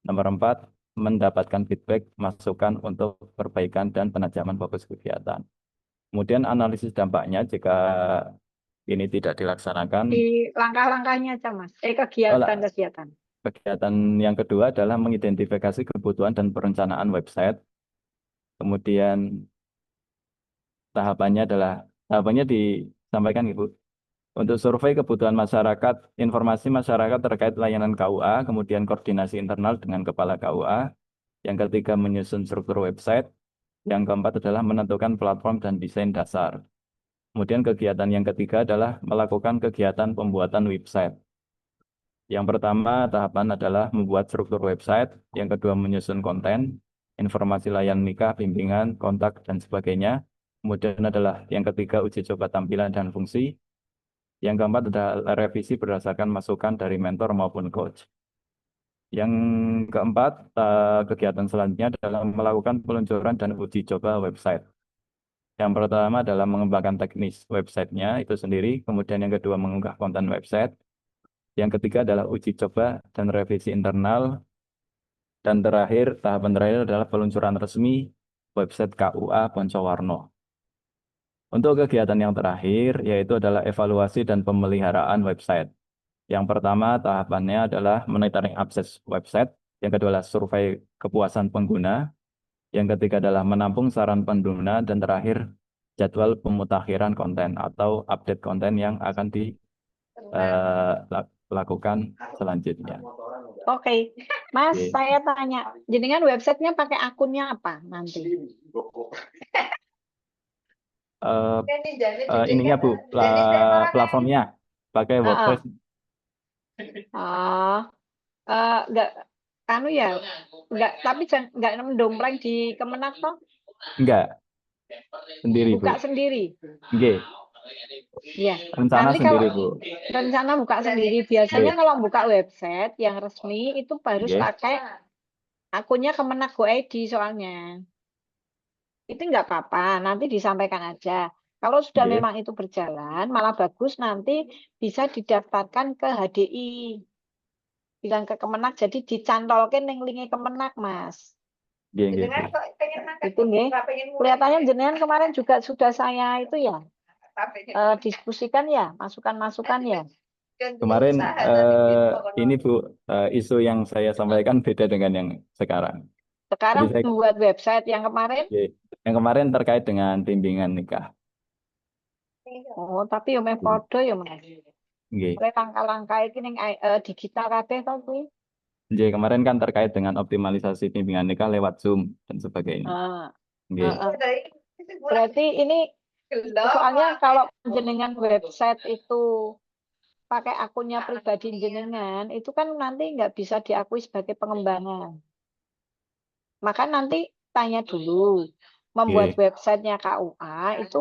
Nomor 4, mendapatkan feedback, masukan untuk perbaikan dan penajaman fokus kegiatan. Kemudian analisis dampaknya jika ini tidak dilaksanakan. Di langkah-langkahnya aja Mas. Kegiatan-kegiatan. Kegiatan yang kedua adalah mengidentifikasi kebutuhan dan perencanaan website. Kemudian tahapannya disampaikan Ibu. Untuk survei kebutuhan masyarakat, informasi masyarakat terkait layanan KUA, kemudian koordinasi internal dengan kepala KUA. Yang ketiga menyusun struktur website. Yang keempat adalah menentukan platform dan desain dasar. Kemudian kegiatan yang ketiga adalah melakukan kegiatan pembuatan website. Yang pertama tahapan adalah membuat struktur website. Yang kedua menyusun konten, informasi layanan nikah, bimbingan, kontak, dan sebagainya. Kemudian adalah yang ketiga uji coba tampilan dan fungsi. Yang keempat adalah revisi berdasarkan masukan dari mentor maupun coach. Yang keempat, kegiatan selanjutnya adalah melakukan peluncuran dan uji coba website. Yang pertama adalah mengembangkan teknis websitenya itu sendiri, kemudian yang kedua mengunggah konten website, yang ketiga adalah uji coba dan revisi internal, dan tahapan terakhir adalah peluncuran resmi website KUA Boncowarno. Untuk kegiatan yang terakhir, yaitu adalah evaluasi dan pemeliharaan website. Yang pertama tahapannya adalah monitoring akses website, yang kedua adalah survei kepuasan pengguna, yang ketiga adalah menampung saran pengguna, dan terakhir jadwal pemutakhiran konten atau update konten yang akan dilakukan selanjutnya. Oke, Mas, Oke. saya tanya, jenengan websitenya pakai akunnya apa nanti? Ininya Bu, platformnya pakai WordPress. Enggak, enggak, tapi enggak mendompleng di Kemenak toh? Enggak, sendiri Bu. Buka sendiri. Nggih. Iya. Rencana Nanti sendiri kalau Bu. rencana buka sendiri, biasanya kalau buka website yang resmi itu harus Nggih. pakai akunnya Kemenak Go ID soalnya. Itu enggak apa-apa, nanti disampaikan aja. Kalau sudah Nggih. memang itu berjalan, malah bagus nanti bisa didaftarkan ke HDI. bilang ke Kemenak, jadi dicantolke ning linke Kemenak, Mas. Nggih, nggih, Jenengan Bu. kok pengen mangkat itu nggih. Kelihatannya jenengan kemarin juga sudah saya itu ya diskusikan ya, masukan-masukan ya. Kemarin ini Bu, isu yang saya sampaikan beda dengan yang sekarang. Jadi Sekarang saya membuat website yang kemarin. yang kemarin terkait dengan bimbingan nikah. Oh, tapi yo meh padha ya, Mas. Nggih. Oleh langkah-langkah iki ning digital kabeh to kuwi. Nggih, kemarin kan terkait dengan optimalisasi bimbingan nikah lewat Zoom dan sebagainya. Nggih. Berarti ini soalnya kalau jenengan website itu pakai akunnya pribadi jenengan, itu kan nanti nggak bisa diakui sebagai pengembangan. Maka nanti tanya dulu, membuat websitenya KUA itu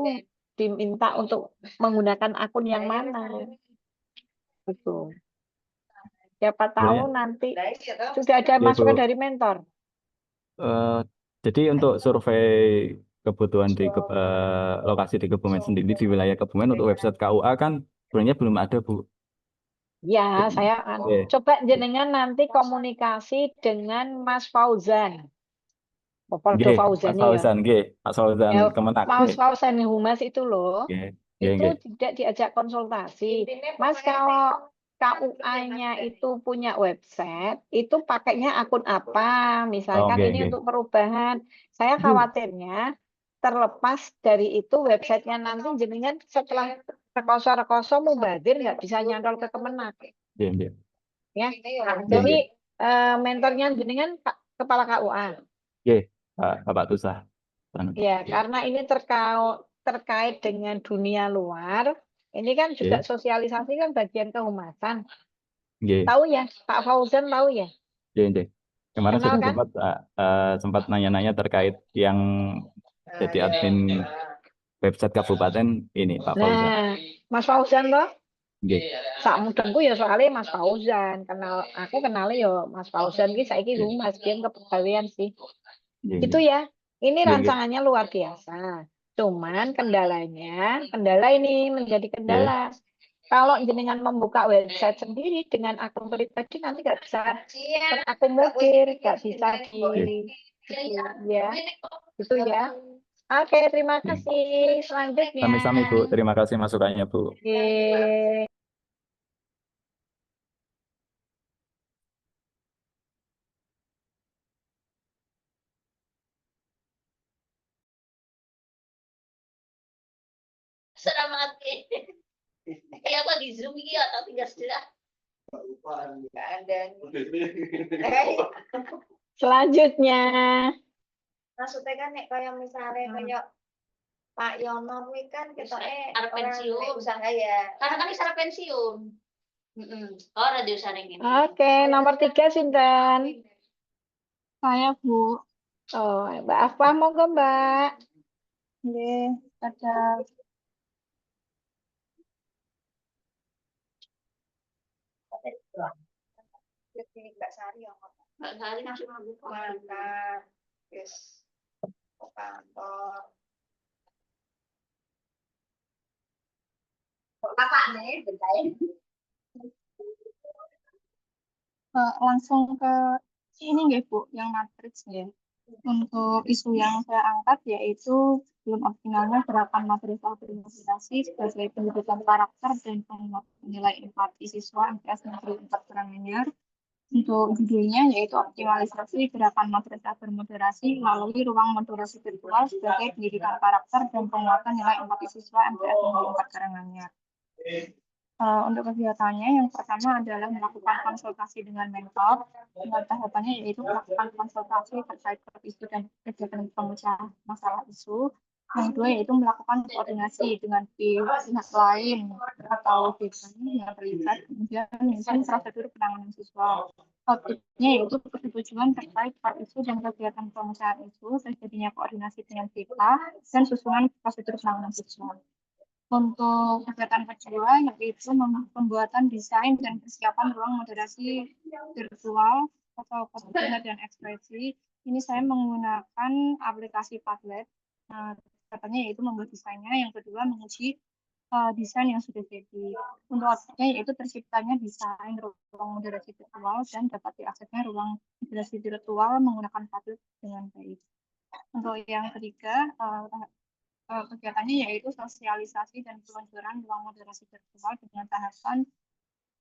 diminta untuk menggunakan akun yang mana. Gitu. Siapa tahu nanti sudah ada masukan dari mentor. Jadi untuk survei kebutuhan di lokasi di Kebumen sendiri di wilayah Kebumen untuk website KUA kan sebenarnya belum ada, Bu. Ya, saya coba jenengan nanti komunikasi dengan Mas Fauzan. Nggih, Mas Fauzan, nggih, Mas Fauzan Kemenak. Mas Fauzan Humas itu loh. Nggih, Itu nggih. tidak diajak konsultasi. Mas kalau KUA-nya itu punya website, itu pakainya akun apa? Misalkan nggih, ini nggih. untuk perubahan. Saya khawatirnya terlepas dari itu websitenya nanti jenengan setelah rekoso-rekoso mubazir nggak bisa nyantol ke Kemenak. Nggih, nggih. Ya. Jadi mentornya jenengan kepala KUA. Nggih, Bapak Tusah. Ya, karena ini terkait dengan dunia luar. Ini kan juga sosialisasi kan bagian kehumasan. Nggih. Tahu ya, Pak Fauzan tahu ya? Nggih, nggih. Kemarin Kenal sudah kan? sempat nanya-nanya terkait yang jadi admin website kabupaten ini, Pak Fauzan. Nah, Mas Fauzan toh? Nggih. Sak mudengku ya soalnya Mas Fauzan. Aku kenal ya Mas Fauzan ki saiki humas biyen kepegawaian sih. Itu ya. Ini rancangannya luar biasa. Cuman kendala ini menjadi kendala. Kalau jenengan membuka website sendiri dengan akun pribadi nanti nggak bisa terakomodir, nggak bisa gitu ya. Oke, terima kasih. Selanjutnya. Sami-sami, Bu. Terima kasih masukannya, Bu. Sudah mati. Ya apa di Zoom ya tapi nggak sudah. Selanjutnya. Maksudnya kan nek kayak misalnya kayak Pak Yono kuwi kan ketoke arep pensiun usaha ya. Karena kan wis arep pensiun. Oh, ora diusaha ngene. Oke, nomor 3 sinten? Saya, Bu. Oh, Mbak Afah monggo, Mbak. Nggih, ada Mbak Sari ya. Mbak Sari langsung membuka kantor. Yes. Kantor. langsung ke ini nggih, Bu, yang matriks ya. Untuk isu yang saya angkat yaitu belum optimalnya gerakan matriksal berinvestasi sebagai pendidikan karakter dan penguatan nilai empati siswa MTS Negeri 4 Karanganyar. Untuk judulnya yaitu optimalisasi gerakan matriksal bermoderasi melalui ruang moderasi virtual sebagai pendidikan karakter dan penguatan nilai empati siswa MTS Negeri 4 Karanganyar. Untuk kegiatannya yang pertama adalah melakukan konsultasi dengan mentor. Dengan tahapannya yaitu melakukan konsultasi terkait isu dan kegiatan pemecah masalah isu. Yang kedua yaitu melakukan koordinasi dengan pihak lain atau pihak yang terlibat, kemudian menyusun prosedur penanganan siswa. Outputnya yaitu persetujuan terkait isu dan kegiatan pemecahan isu, terjadinya koordinasi dengan kita, dan susunan prosedur penanganan siswa. Untuk kegiatan kedua yaitu pembuatan desain dan persiapan ruang moderasi virtual atau koordinasi dan ekspresi. Ini saya menggunakan aplikasi Padlet. Katanya yaitu membuat desainnya. Yang kedua menguji desain yang sudah jadi. Untuk outputnya yaitu terciptanya desain ruang moderasi virtual dan dapat diaksesnya ruang moderasi virtual menggunakan Padlet dengan baik. Untuk yang ketiga, kegiatannya yaitu sosialisasi dan peluncuran ruang moderasi virtual dengan tahapan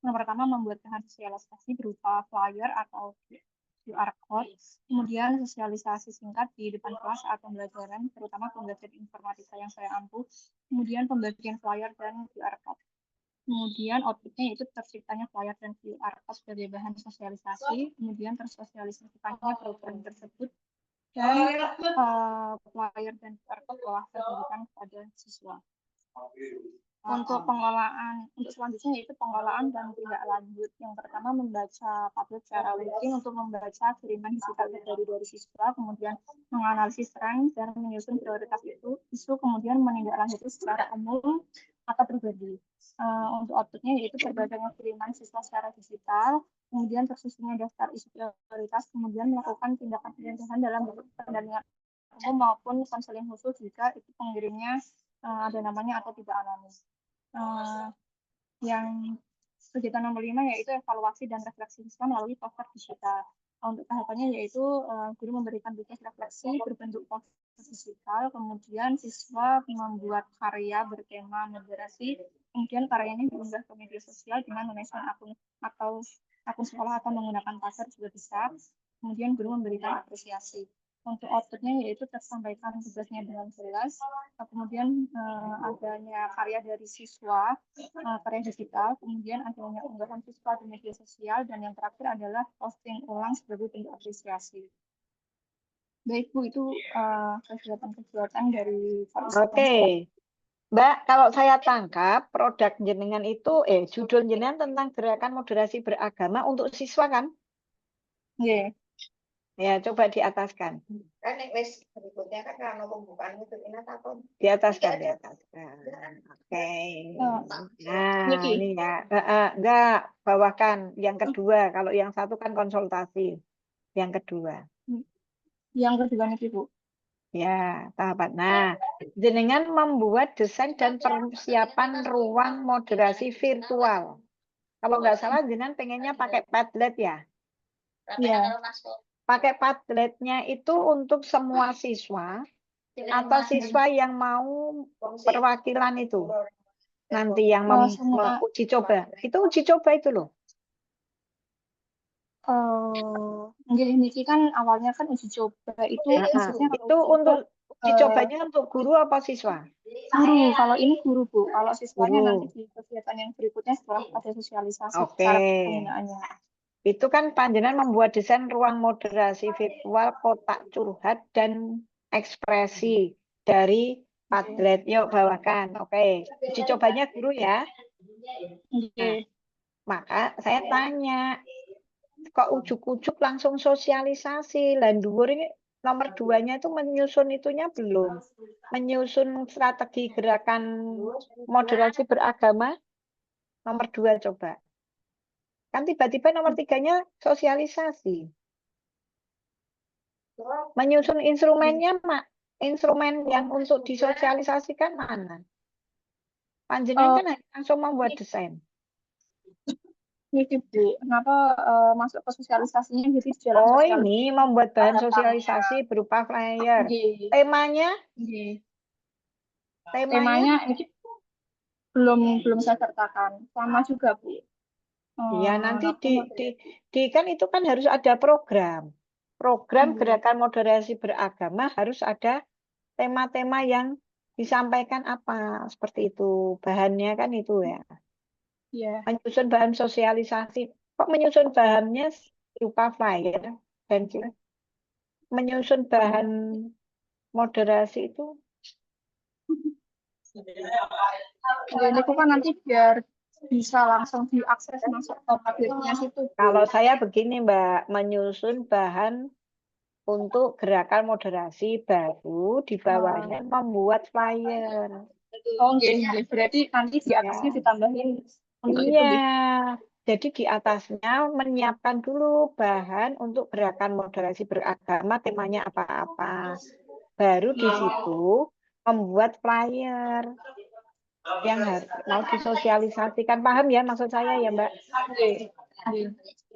yang pertama membuat bahan sosialisasi berupa flyer atau QR code, kemudian sosialisasi singkat di depan kelas saat pembelajaran, terutama pembelajaran informatika yang saya ampuh, kemudian pembagian flyer dan QR code. Kemudian outputnya itu terciptanya flyer dan QR code sebagai bahan sosialisasi, kemudian tersosialisasikannya program tersebut, dan flyer dan QR code telah terbagikan kepada siswa. Untuk pengelolaan, untuk selanjutnya yaitu pengelolaan dan tindak lanjut. Yang pertama membaca Padlet secara rutin untuk membaca kiriman digital dari siswa, kemudian menganalisis tren dan menyusun prioritas isu, kemudian menindaklanjuti secara umum atau pribadi. Untuk outputnya yaitu terbacanya kiriman siswa secara digital, kemudian tersusunnya daftar isu prioritas, kemudian melakukan tindakan pencegahan dalam bentuk pendampingan umum maupun konseling khusus jika itu pengirimnya ada namanya atau tidak anonim. Yang kegiatan nomor 5 yaitu evaluasi dan refleksi siswa melalui poster digital. Untuk tahapannya yaitu guru memberikan tugas refleksi berbentuk poster digital, kemudian siswa membuat karya bertema moderasi, kemudian karyanya diunggah ke media sosial dengan memesan akun sekolah atau menggunakan password juga bisa. Kemudian guru memberikan apresiasi. Untuk outputnya yaitu tersampaikan tugasnya dengan jelas, kemudian adanya karya dari siswa, karya digital, kemudian adanya unggahan siswa di media sosial, dan yang terakhir adalah posting ulang sebagai bentuk apresiasi. Baik Bu, itu kegiatan-kegiatan dari Oke, Mbak, kalau saya tangkap produk jenengan itu, judul jenengan tentang gerakan moderasi beragama untuk siswa kan? Iya. Ya, coba diataskan. Kan wis berikutnya kan karena pembukaan itu ingat apa? Diataskan. Oke. Nah, ini ya. Enggak, bawahkan. Yang kedua, kalau yang satu kan konsultasi. Yang kedua. Yang kedua nih Bu. Ya, tahapan. Nah, jenengan membuat desain dan persiapan ruang moderasi virtual. Kalau nggak salah, jenengan pengennya pakai Padlet ya? Iya. Pakai Padletnya itu untuk semua siswa atau siswa yang mau perwakilan itu nanti yang uji coba. Itu uji coba itu loh. Ini kan awalnya kan uji coba itu maksudnya itu untuk uji cobanya untuk guru apa siswa? Guru. Kalau ini guru Bu. Kalau siswanya nanti di kegiatan yang berikutnya setelah ada sosialisasi cara penggunaannya. Itu kan panjenengan membuat desain ruang moderasi virtual kotak curhat dan ekspresi dari Padlet. Yuk bawahkan. Oke. Uji cobanya guru ya. Nah, maka saya tanya, kok ujuk-ujuk langsung sosialisasi? Lah dhuwur ini nomor 2-nya itu menyusun itunya belum. Menyusun strategi gerakan moderasi beragama. Nomor 2 coba. Kan tiba-tiba nomor 3-nya sosialisasi. Menyusun instrumennya, instrumen yang untuk disosialisasikan mana? Panjenengan kan langsung membuat desain. Ini Bu, kenapa masuk ke sosialisasinya jadi jalan sosialisasi? Ini membuat bahan sosialisasi berupa flyer. Temanya? Temanya ini belum saya sertakan. Sama juga Bu. Iya, nanti kan itu kan harus ada program. Program gerakan moderasi beragama harus ada tema-tema yang disampaikan apa, seperti itu. Bahannya kan itu ya. Iya. Menyusun bahan sosialisasi. Kok menyusun bahannya berupa flyer? Dan menyusun bahan moderasi itu? Ini kan nanti biar bisa langsung diakses masuk ke Padletnya situ. Kalau saya begini Mbak, menyusun bahan untuk gerakan moderasi baru di bawahnya membuat flyer. Berarti nanti di atasnya ditambahin untuk itu. Iya, jadi di atasnya menyiapkan dulu bahan untuk gerakan moderasi beragama, temanya apa-apa. Baru di situ membuat flyer. yang mau disosialisasikan. Paham ya maksud saya ya, Mbak?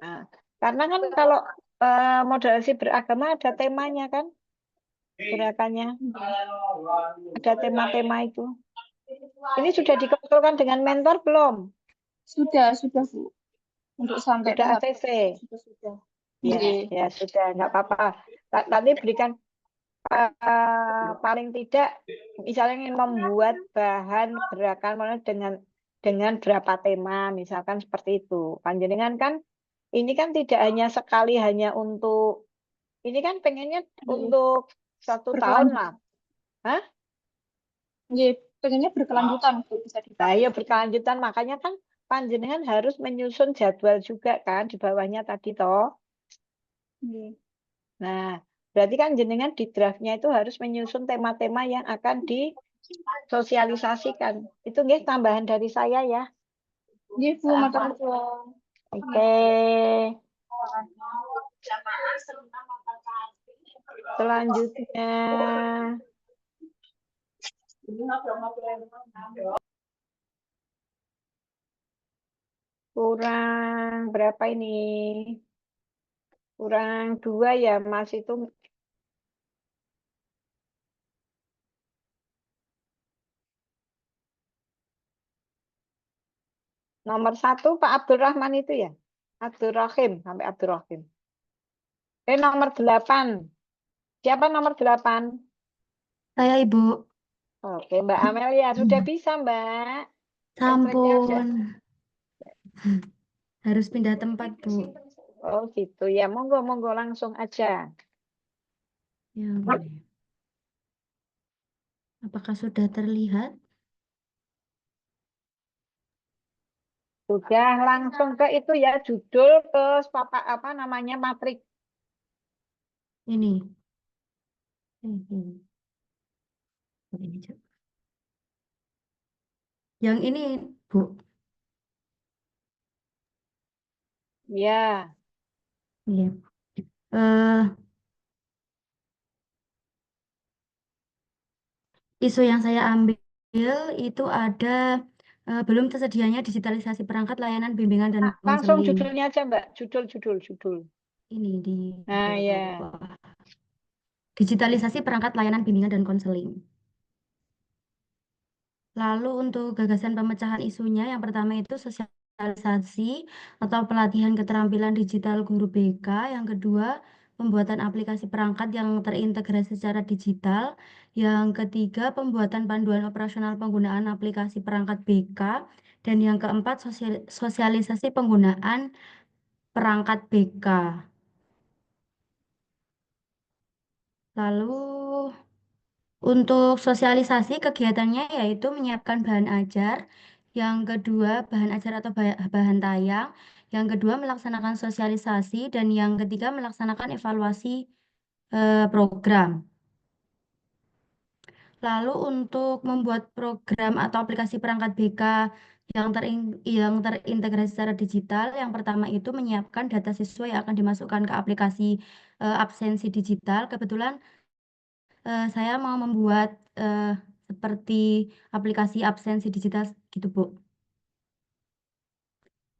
Nah, karena kan kalau moderasi beragama ada temanya kan, gerakannya ada tema-tema itu. Ini sudah dikumpulkan dengan mentor belum? Sudah Bu. Untuk sampai Sudah tahap ACC? sudah. Ya, ya sudah, nggak apa-apa. Nanti berikan paling tidak misalnya ingin membuat bahan gerakan dengan berapa tema, misalkan seperti itu. Panjenengan kan ini kan tidak hanya sekali hanya untuk ini kan pengennya untuk 1 tahun lah. Hah? Iya, pengennya berkelanjutan Bu, bisa Nah, iya berkelanjutan, makanya kan panjenengan harus menyusun jadwal juga kan di bawahnya tadi toh. Nah, berarti kan jenengan di draftnya itu harus menyusun tema-tema yang akan disosialisasikan. Itu nggih tambahan dari saya ya. Iya Bu, matur Oke. Selanjutnya kurang berapa ini? Kurang 2 ya Mas itu. Nomor 1 Pak Abdurrahman itu ya? Abdurrahim sampai Abdurrahim. Nomor 8. Siapa nomor 8? Saya Ibu. Oke, Mbak Amelia sudah bisa Mbak. Sampun. Harus pindah tempat Bu. Oh gitu ya, monggo langsung aja. Ya boleh. Apakah sudah terlihat? Sudah langsung ke itu ya, judul ke apa namanya matrik. Ini. Ini coba. Yang ini Bu. Ya. Iya. Isu yang saya ambil itu ada belum tersedianya digitalisasi perangkat layanan bimbingan dan Langsung konseling. judulnya aja Mbak, judul. Ini di Nah ya. digitalisasi perangkat layanan bimbingan dan konseling. Lalu untuk gagasan pemecahan isunya, yang pertama itu sosialisasi atau pelatihan keterampilan digital guru BK. Yang kedua, pembuatan aplikasi perangkat yang terintegrasi secara digital. Yang ketiga, pembuatan panduan operasional penggunaan aplikasi perangkat BK. Dan yang keempat, sosialisasi penggunaan perangkat BK. Lalu untuk sosialisasi kegiatannya yaitu menyiapkan bahan ajar, yang kedua bahan ajar atau bahan tayang, yang kedua melaksanakan sosialisasi, dan yang ketiga melaksanakan evaluasi program. Lalu untuk membuat program atau aplikasi perangkat BK yang terintegrasi secara digital, yang pertama itu menyiapkan data siswa yang akan dimasukkan ke aplikasi absensi digital. Kebetulan saya mau membuat seperti aplikasi absensi digital gitu Bu.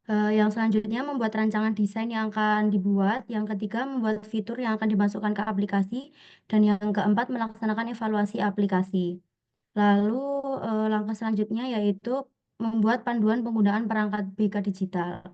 Yang selanjutnya membuat rancangan desain yang akan dibuat. Yang ketiga membuat fitur yang akan dimasukkan ke aplikasi. Dan yang keempat melaksanakan evaluasi aplikasi. Lalu langkah selanjutnya yaitu membuat panduan penggunaan perangkat BK digital.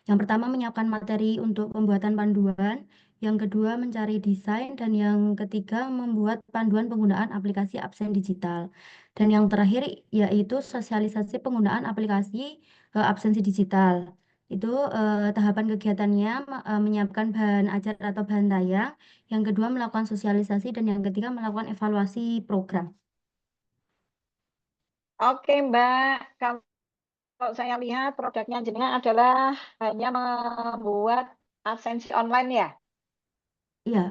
Yang pertama menyiapkan materi untuk pembuatan panduan, yang kedua mencari desain, dan yang ketiga membuat panduan penggunaan aplikasi absen digital. Dan yang terakhir yaitu sosialisasi penggunaan aplikasi absensi digital. Itu tahapan kegiatannya menyiapkan bahan ajar atau bahan tayang, yang kedua melakukan sosialisasi, dan yang ketiga melakukan evaluasi program. Oke Mbak, kalau saya lihat produknya jenengan adalah hanya membuat absensi online ya? Iya,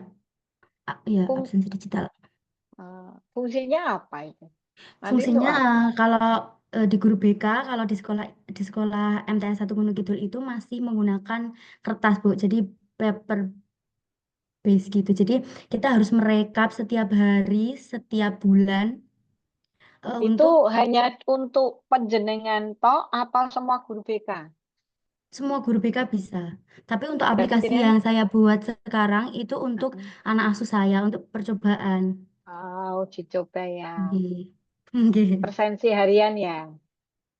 iya absensi digital. Fungsinya apa itu? Fungsinya kalau di guru BK, kalau di sekolah MTS 1 Gunung Kidul itu masih menggunakan kertas Bu, jadi paper base gitu. Jadi kita harus merekap setiap hari, setiap bulan Itu Untuk hanya untuk penjenengan toh apa semua guru BK? semua guru BK bisa. Tapi untuk Berarti aplikasi jenengan yang saya buat sekarang itu untuk anak asuh saya untuk percobaan. uji coba ya. Nggih. Nggih. Presensi harian ya.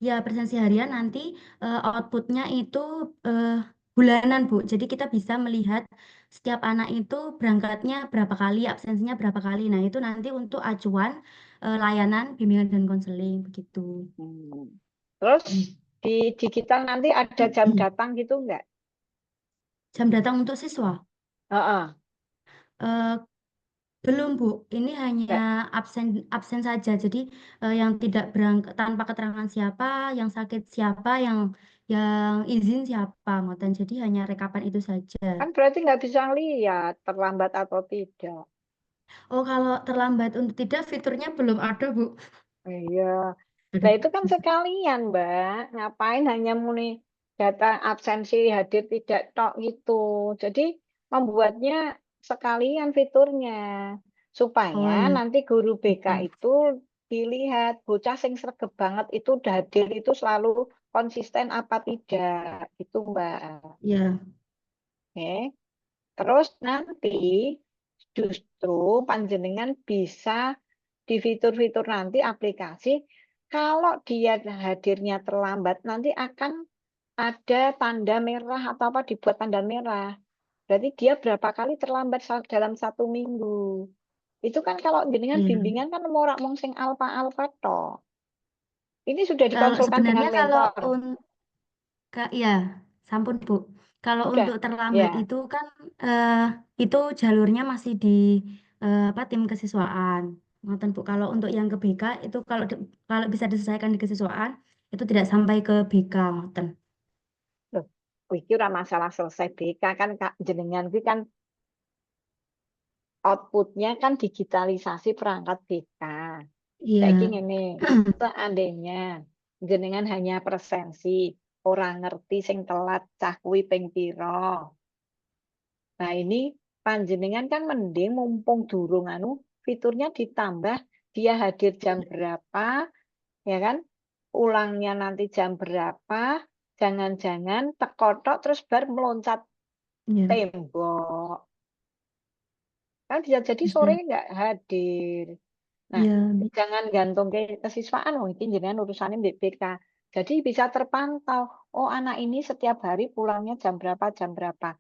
Ya, presensi harian nanti outputnya itu bulanan, Bu. Jadi kita bisa melihat setiap anak itu berangkatnya berapa kali, absensinya berapa kali. Nah, itu nanti untuk acuan layanan bimbingan dan konseling begitu. Terus di digital nanti ada jam datang gitu enggak? Jam datang untuk siswa? Heeh. Eh, belum, Bu. Ini hanya absen saja. Jadi yang tidak berangkat tanpa keterangan siapa, yang sakit siapa, yang izin siapa, ngoten. Jadi hanya rekapan itu saja. Kan berarti nggak bisa lihat terlambat atau tidak. Oh, kalau terlambat untuk tidak fiturnya belum ada, Bu. Iya. Nah, itu kan sekalian, Mbak. Ngapain hanya muni data absensi hadir tidak tok gitu. Jadi membuatnya sekalian fiturnya supaya Oh, iya. nanti guru BK itu dilihat bocah sing sregep banget itu udah hadir itu selalu konsisten apa tidak. Itu, Mbak. Iya. Oke. Terus nanti justru panjenengan bisa di fitur-fitur nanti aplikasi, kalau dia hadirnya terlambat, nanti akan ada tanda merah atau apa dibuat tanda merah. Berarti dia berapa kali terlambat dalam 1 minggu. Itu kan kalau jenengan Iya. bimbingan kan mau mong sing alfa-alfa toh. Ini sudah Kalau dikonsulkan dengan sebenarnya kalau mentor. ya, sampun, Bu. Kalau Sudah, untuk terlambat ya. itu kan itu jalurnya masih di apa tim kesiswaan. Ngoten, Bu. Kalau untuk yang ke BK itu kalau bisa diselesaikan di kesiswaan itu tidak sampai ke BK, ngoten. Loh, iki ora masalah selesai BK kan Kak jenengan iki kan outputnya kan digitalisasi perangkat BK. Iya. Saiki ngene, seandainya jenengan hanya presensi, ora ngerti sing telat cah kuwi ping pira. Nah, ini panjenengan kan mending mumpung durung anu fiturnya ditambah dia hadir jam berapa, ya kan? Ulangnya nanti jam berapa, jangan-jangan teko tok terus bar meloncat Iya. tembok. Kan bisa jadi Bisa. sore nggak hadir. Nah, Iya. jangan gantung ke kesiswaan, mungkin jenengan urusannya BPK. Jadi bisa terpantau, oh anak ini setiap hari pulangnya jam berapa, jam berapa.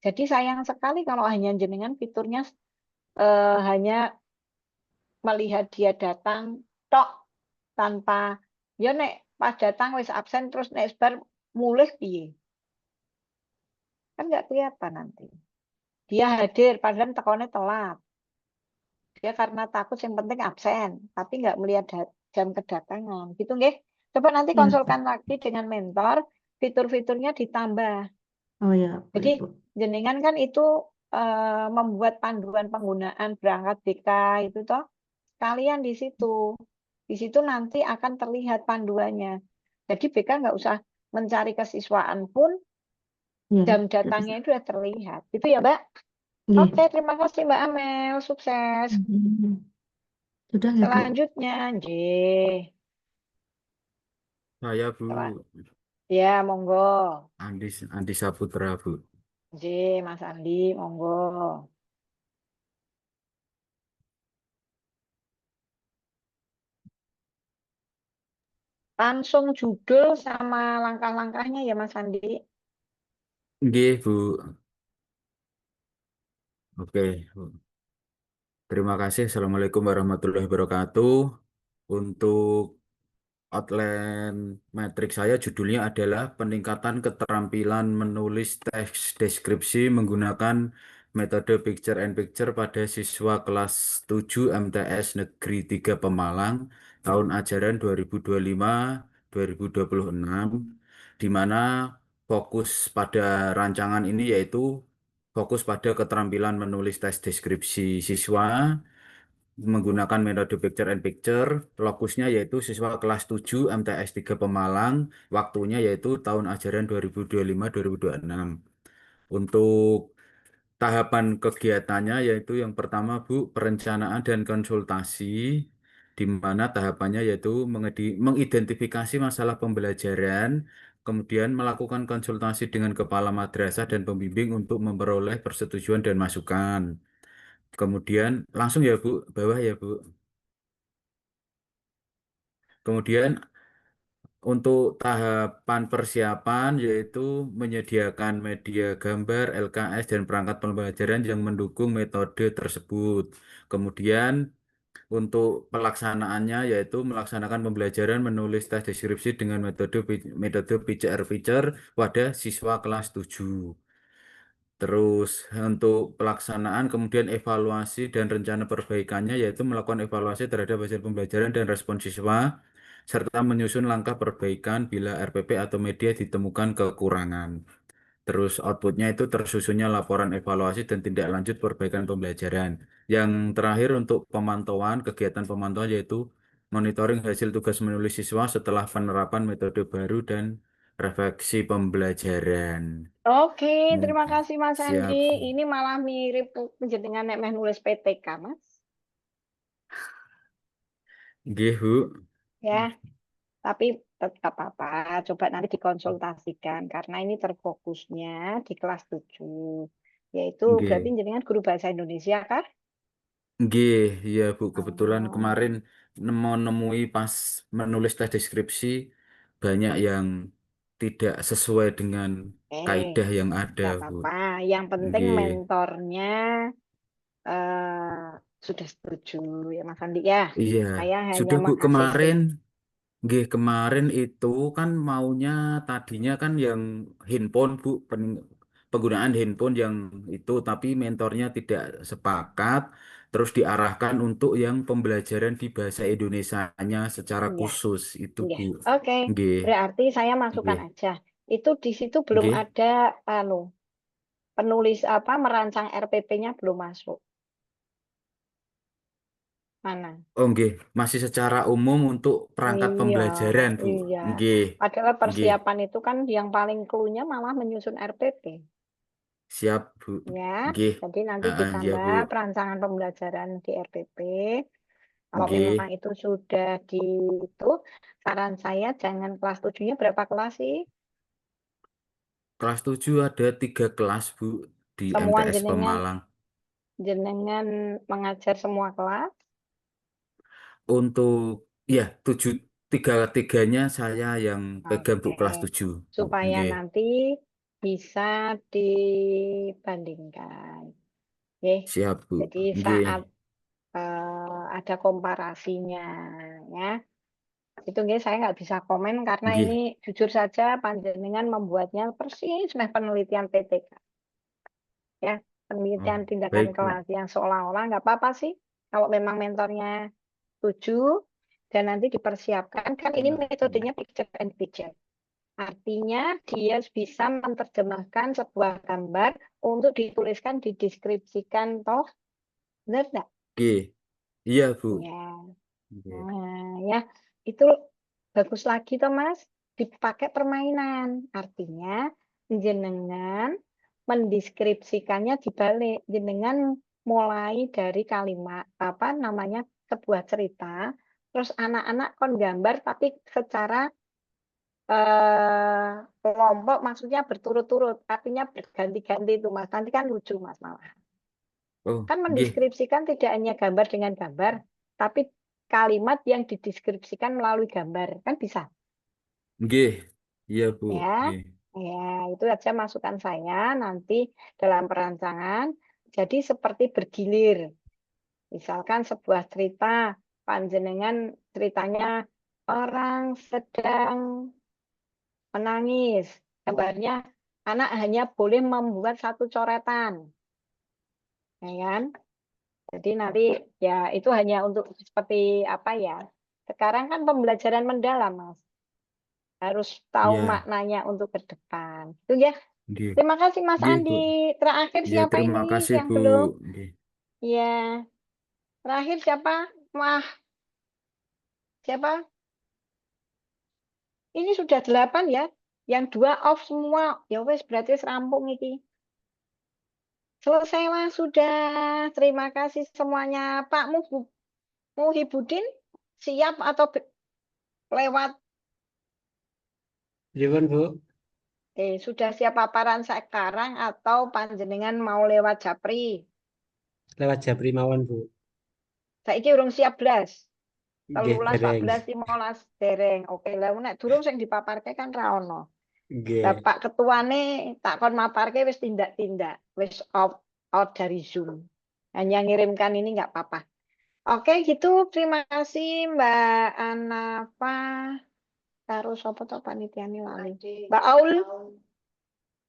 Jadi sayang sekali kalau hanya jenengan fiturnya hanya melihat dia datang tok tanpa ya nek pas datang wis absen terus nek sebar mulih piye. Kan nggak kelihatan nanti. Dia hadir padahal tekonnya telat. Dia karena takut yang penting absen, tapi nggak melihat jam kedatangan. Gitu nggih. Coba nanti Iya. konsulkan lagi dengan mentor, fitur-fiturnya ditambah. Oh ya, boleh, Jadi Bu. jenengan kan itu membuat panduan penggunaan berangkat BK itu toh kalian di situ. Di situ nanti akan terlihat panduannya. Jadi BK nggak usah mencari kesiswaan pun Iya, jam sudah bisa. datangnya itu sudah terlihat. Itu ya, Mbak? Nggih. Oke, terima kasih Mbak Amel. Sukses. Sudah nggih, Bu? Selanjutnya, J. Saya Bu, Ya, monggo. Andi Saputra Bu. J, Mas Andi, monggo. Langsung judul sama langkah-langkahnya ya Mas Andi. Nggih Bu. Oke. Terima kasih. Assalamualaikum warahmatullahi wabarakatuh. Untuk outline metrik saya judulnya adalah peningkatan keterampilan menulis teks deskripsi menggunakan metode picture and picture pada siswa kelas 7 MTS Negeri 3 Pemalang tahun ajaran 2025-2026 di mana fokus pada rancangan ini yaitu fokus pada keterampilan menulis teks deskripsi siswa menggunakan metode picture and picture, lokusnya yaitu siswa kelas 7 MTS 3 Pemalang, waktunya yaitu tahun ajaran 2025-2026. Untuk tahapan kegiatannya yaitu yang pertama Bu, perencanaan dan konsultasi. di mana tahapannya yaitu mengidentifikasi masalah pembelajaran, kemudian melakukan konsultasi dengan kepala madrasah dan pembimbing untuk memperoleh persetujuan dan masukan. Kemudian langsung ya Bu, bawah ya Bu. Kemudian untuk tahapan persiapan yaitu menyediakan media gambar, LKS, dan perangkat pembelajaran yang mendukung metode tersebut. Kemudian untuk pelaksanaannya yaitu melaksanakan pembelajaran menulis tes deskripsi dengan metode feature pada siswa kelas 7. Terus untuk pelaksanaan kemudian evaluasi dan rencana perbaikannya yaitu melakukan evaluasi terhadap hasil pembelajaran dan respon siswa serta menyusun langkah perbaikan bila RPP atau media ditemukan kekurangan. Terus outputnya itu tersusunnya laporan evaluasi dan tindak lanjut perbaikan pembelajaran. Yang terakhir untuk pemantauan, kegiatan pemantauan yaitu monitoring hasil tugas menulis siswa setelah penerapan metode baru dan refleksi pembelajaran. Oke, terima kasih Mas Siap. Andi. Ini malah mirip penjenengan nek meh nulis PTK, Mas. Nggih, Bu. Ya, tapi tetap apa-apa. Coba nanti dikonsultasikan karena ini terfokusnya di kelas 7. Yaitu berarti Nggih. jenengan guru bahasa Indonesia kah? Nggih, iya Bu. Kebetulan Oh. kemarin menemui pas menulis tes deskripsi banyak yang tidak sesuai dengan kaidah yang ada, Nggak Bu. apa-apa. Yang penting Nggih. mentornya sudah setuju ya Mas Andi ya. Iya, Saya hanya sudah Bu meng-ACC. kemarin. Nggih, kemarin itu kan maunya tadinya kan yang handphone Bu, penggunaan handphone yang itu, tapi mentornya tidak sepakat, terus diarahkan untuk yang pembelajaran di bahasa Indonesianya secara Iya. khusus itu Iya. Bu. Oke, Nggih, berarti saya masukkan nggih, aja. Itu di situ belum nggih. ada penulis merancang RPP-nya belum masuk. Mana? Oh nggih, masih secara umum untuk perangkat Iya, pembelajaran Bu. iya. Nggih, Padahal nggih. persiapan itu kan yang paling clue-nya malah menyusun RPP. Siap Bu. Ya, Nggih. jadi nanti Iya Bu. ditambah perancangan pembelajaran di RPP. Kalau Nggih. memang itu sudah saran saya jangan kelas 7-nya berapa kelas sih? Kelas 7 ada 3 kelas Bu di Semua MTS Pemalang. jenengan mengajar semua kelas? Untuk ya 3-3-nya saya yang pegang Bu kelas Oke. 7. Supaya Nggih. nanti bisa dibandingkan. Oke. Siap Bu. Jadi Nggih. saat ada komparasinya ya. Itu saya nggak bisa komen karena Nggih. ini jujur saja panjenengan membuatnya persis penelitian PTK. Ya, penelitian tindakan baik Bu. kelas yang seolah-olah nggak apa-apa sih kalau memang mentornya setuju dan nanti dipersiapkan kan ini metodenya picture and picture. Artinya dia bisa menerjemahkan sebuah gambar untuk dituliskan, dideskripsikan toh. Benar nggak? Nggih. Iya Bu. Ya. Nggih. Nah, ya itu bagus lagi toh Mas, dipakai permainan. Artinya jenengan mendeskripsikannya dibalik. Jenengan mulai dari kalimat sebuah cerita, terus anak-anak kon gambar tapi secara kelompok maksudnya berturut-turut, artinya berganti-ganti itu Mas. Nanti kan lucu Mas malah. Oh, Kan nggih. mendeskripsikan tidak hanya gambar dengan gambar, tapi kalimat yang dideskripsikan melalui gambar. Kan bisa. Nggih. Iya Bu. Ya, Nggih. ya itu aja masukan saya nanti dalam perancangan. Jadi seperti bergilir. Misalkan sebuah cerita, panjenengan ceritanya orang sedang menangis. Gambarnya anak hanya boleh membuat satu coretan. Ya kan? Jadi nanti ya itu hanya untuk seperti apa ya. Sekarang kan pembelajaran mendalam, Mas. Harus tahu Iya. maknanya untuk ke depan. Itu ya. Nggih. Terima kasih Mas Nggih Bu. Andi. Terakhir Iya, siapa terima ini kasih yang Bu. belum? Nggih. Ya. Terakhir siapa? Wah, siapa? Ini sudah 8 ya. Yang 2 off semua. Ya wes berarti rampung iki. Selesailah sudah. Terima kasih semuanya. Pak Muhibudin. siap atau lewat? Pripun, Bu? Sudah siap paparan sekarang atau panjenengan mau lewat Japri? Lewat Japri mawon, Bu. Saiki urung siap blas. Nggih, 13, dereng. 14, 15 dereng. Oke, lah nek durung sing dipaparke kan ra ono. Lah Nggih. Pak Ketuane tak kon maparke wis tindak-tindak, wis out dari Zoom. Hanya ngirimkan ini nggak apa-apa. Oke, gitu. Terima kasih Mbak Anafa. Karo sapa to panitiane lali. Mbak Aul.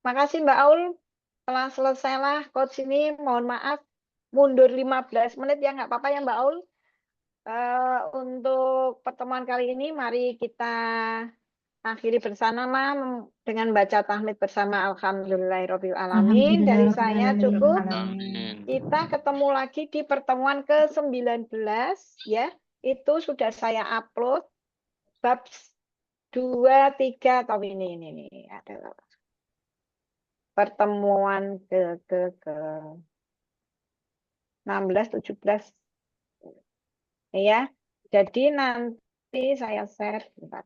Makasih Mbak Aul. Telah selesailah coach ini. Mohon maaf mundur 15 menit ya nggak apa-apa ya Mbak Aul. Untuk pertemuan kali ini mari kita akhiri bersama dengan baca tahmid bersama Alhamdulillahirabbil alamin. Dari saya cukup. Amin. Kita ketemu lagi di pertemuan ke-19 ya. Itu sudah saya upload bab 2, 3 atau ini adalah pertemuan ke 16, 17 ya. Jadi nanti saya share bentar.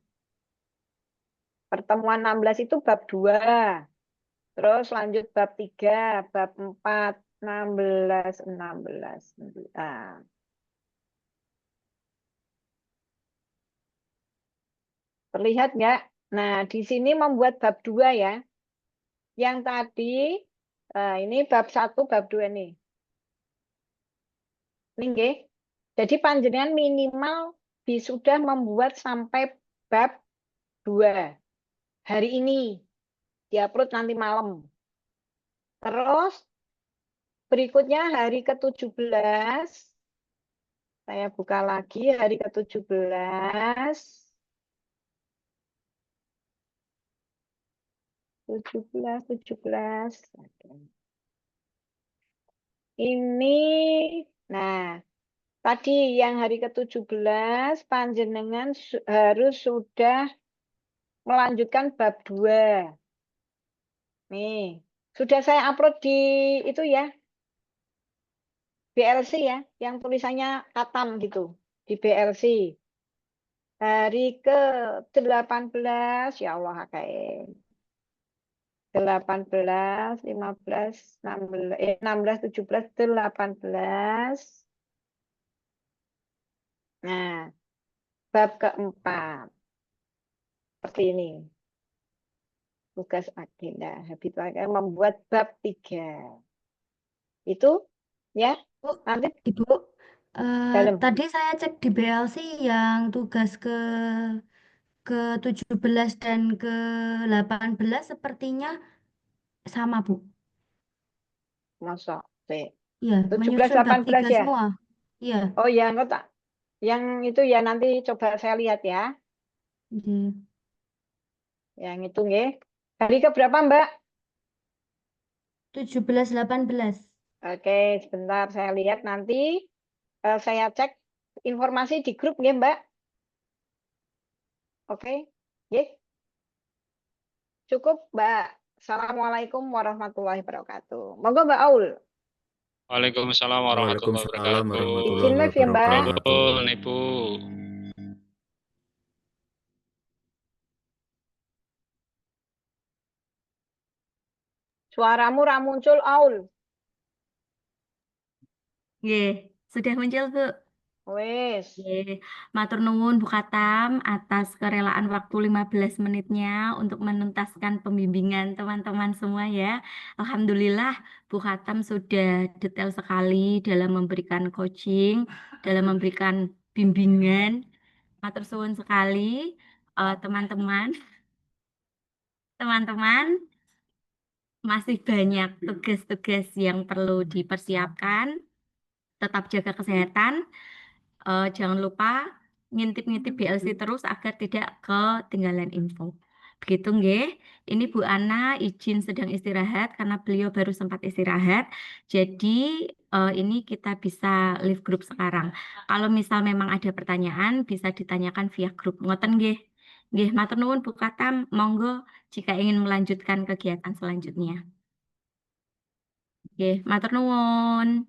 Pertemuan 16 itu bab 2. Terus lanjut bab 3, bab 4, 16, 16. Nah. Terlihat nggak? Nah, di sini membuat bab 2 ya. Yang tadi, ini bab 1, bab 2 nih. Ini nggih. Jadi panjenengan minimal sudah membuat sampai bab 2. Hari ini. Diupload nanti malam. Terus, berikutnya hari ke-17. Saya buka lagi hari ke-17. 17. Ini, nah, tadi yang hari ke-17, panjenengan harus sudah melanjutkan bab 2. Nih, sudah saya upload di itu ya, BLC ya, yang tulisannya katam gitu, di BLC. Hari ke-18, ya Allah, kayak 18, 15, 16, 17, 18. Nah, bab keempat. Seperti ini. Tugas agenda. Habitual membuat bab 3. Itu ya. Bu, Nanti Ibu, dalam. tadi saya cek di BLC yang tugas ke-17 dan ke-18 sepertinya sama, Bu. Masa. Iya, 17, menyusun bab 18 3 ya. semua. Iya. Oh ya, enggak tak. Yang itu ya nanti coba saya lihat ya. Yang itu nggih. Hari ke berapa, Mbak? 17, 18. Oke, sebentar saya lihat nanti. Saya cek informasi di grup nggih, Mbak. Oke. Nggih. Cukup, Mbak. Assalamualaikum warahmatullahi wabarakatuh. Monggo Mbak Aul. Waalaikumsalam warahmatullahi Waalaikumsalam wabarakatuh. warahmatullahi Izin live ya, Mbak. wabarakatuh. Nuhun, Ibu. Suaramu ra muncul, Aul. Nggih, sudah muncul, Bu. Wes. Nggih, matur nuwun Bu Katam atas kerelaan waktu 15 menitnya untuk menuntaskan pembimbingan teman-teman semua ya. Alhamdulillah Bu Katam sudah detail sekali dalam memberikan coaching, dalam memberikan bimbingan. Matur suwun sekali teman-teman. Teman-teman, masih banyak tugas-tugas yang perlu dipersiapkan. Tetap jaga kesehatan. Jangan lupa ngintip-ngintip BLC terus agar tidak ketinggalan info. Begitu nggih. Ini Bu Ana izin sedang istirahat karena beliau baru sempat istirahat. Jadi ini kita bisa live group sekarang. Kalau misal memang ada pertanyaan bisa ditanyakan via grup. Ngoten nggih. Nggih, matur nuwun Bu Katam. Monggo jika ingin melanjutkan kegiatan selanjutnya. Nggih, matur nuwun.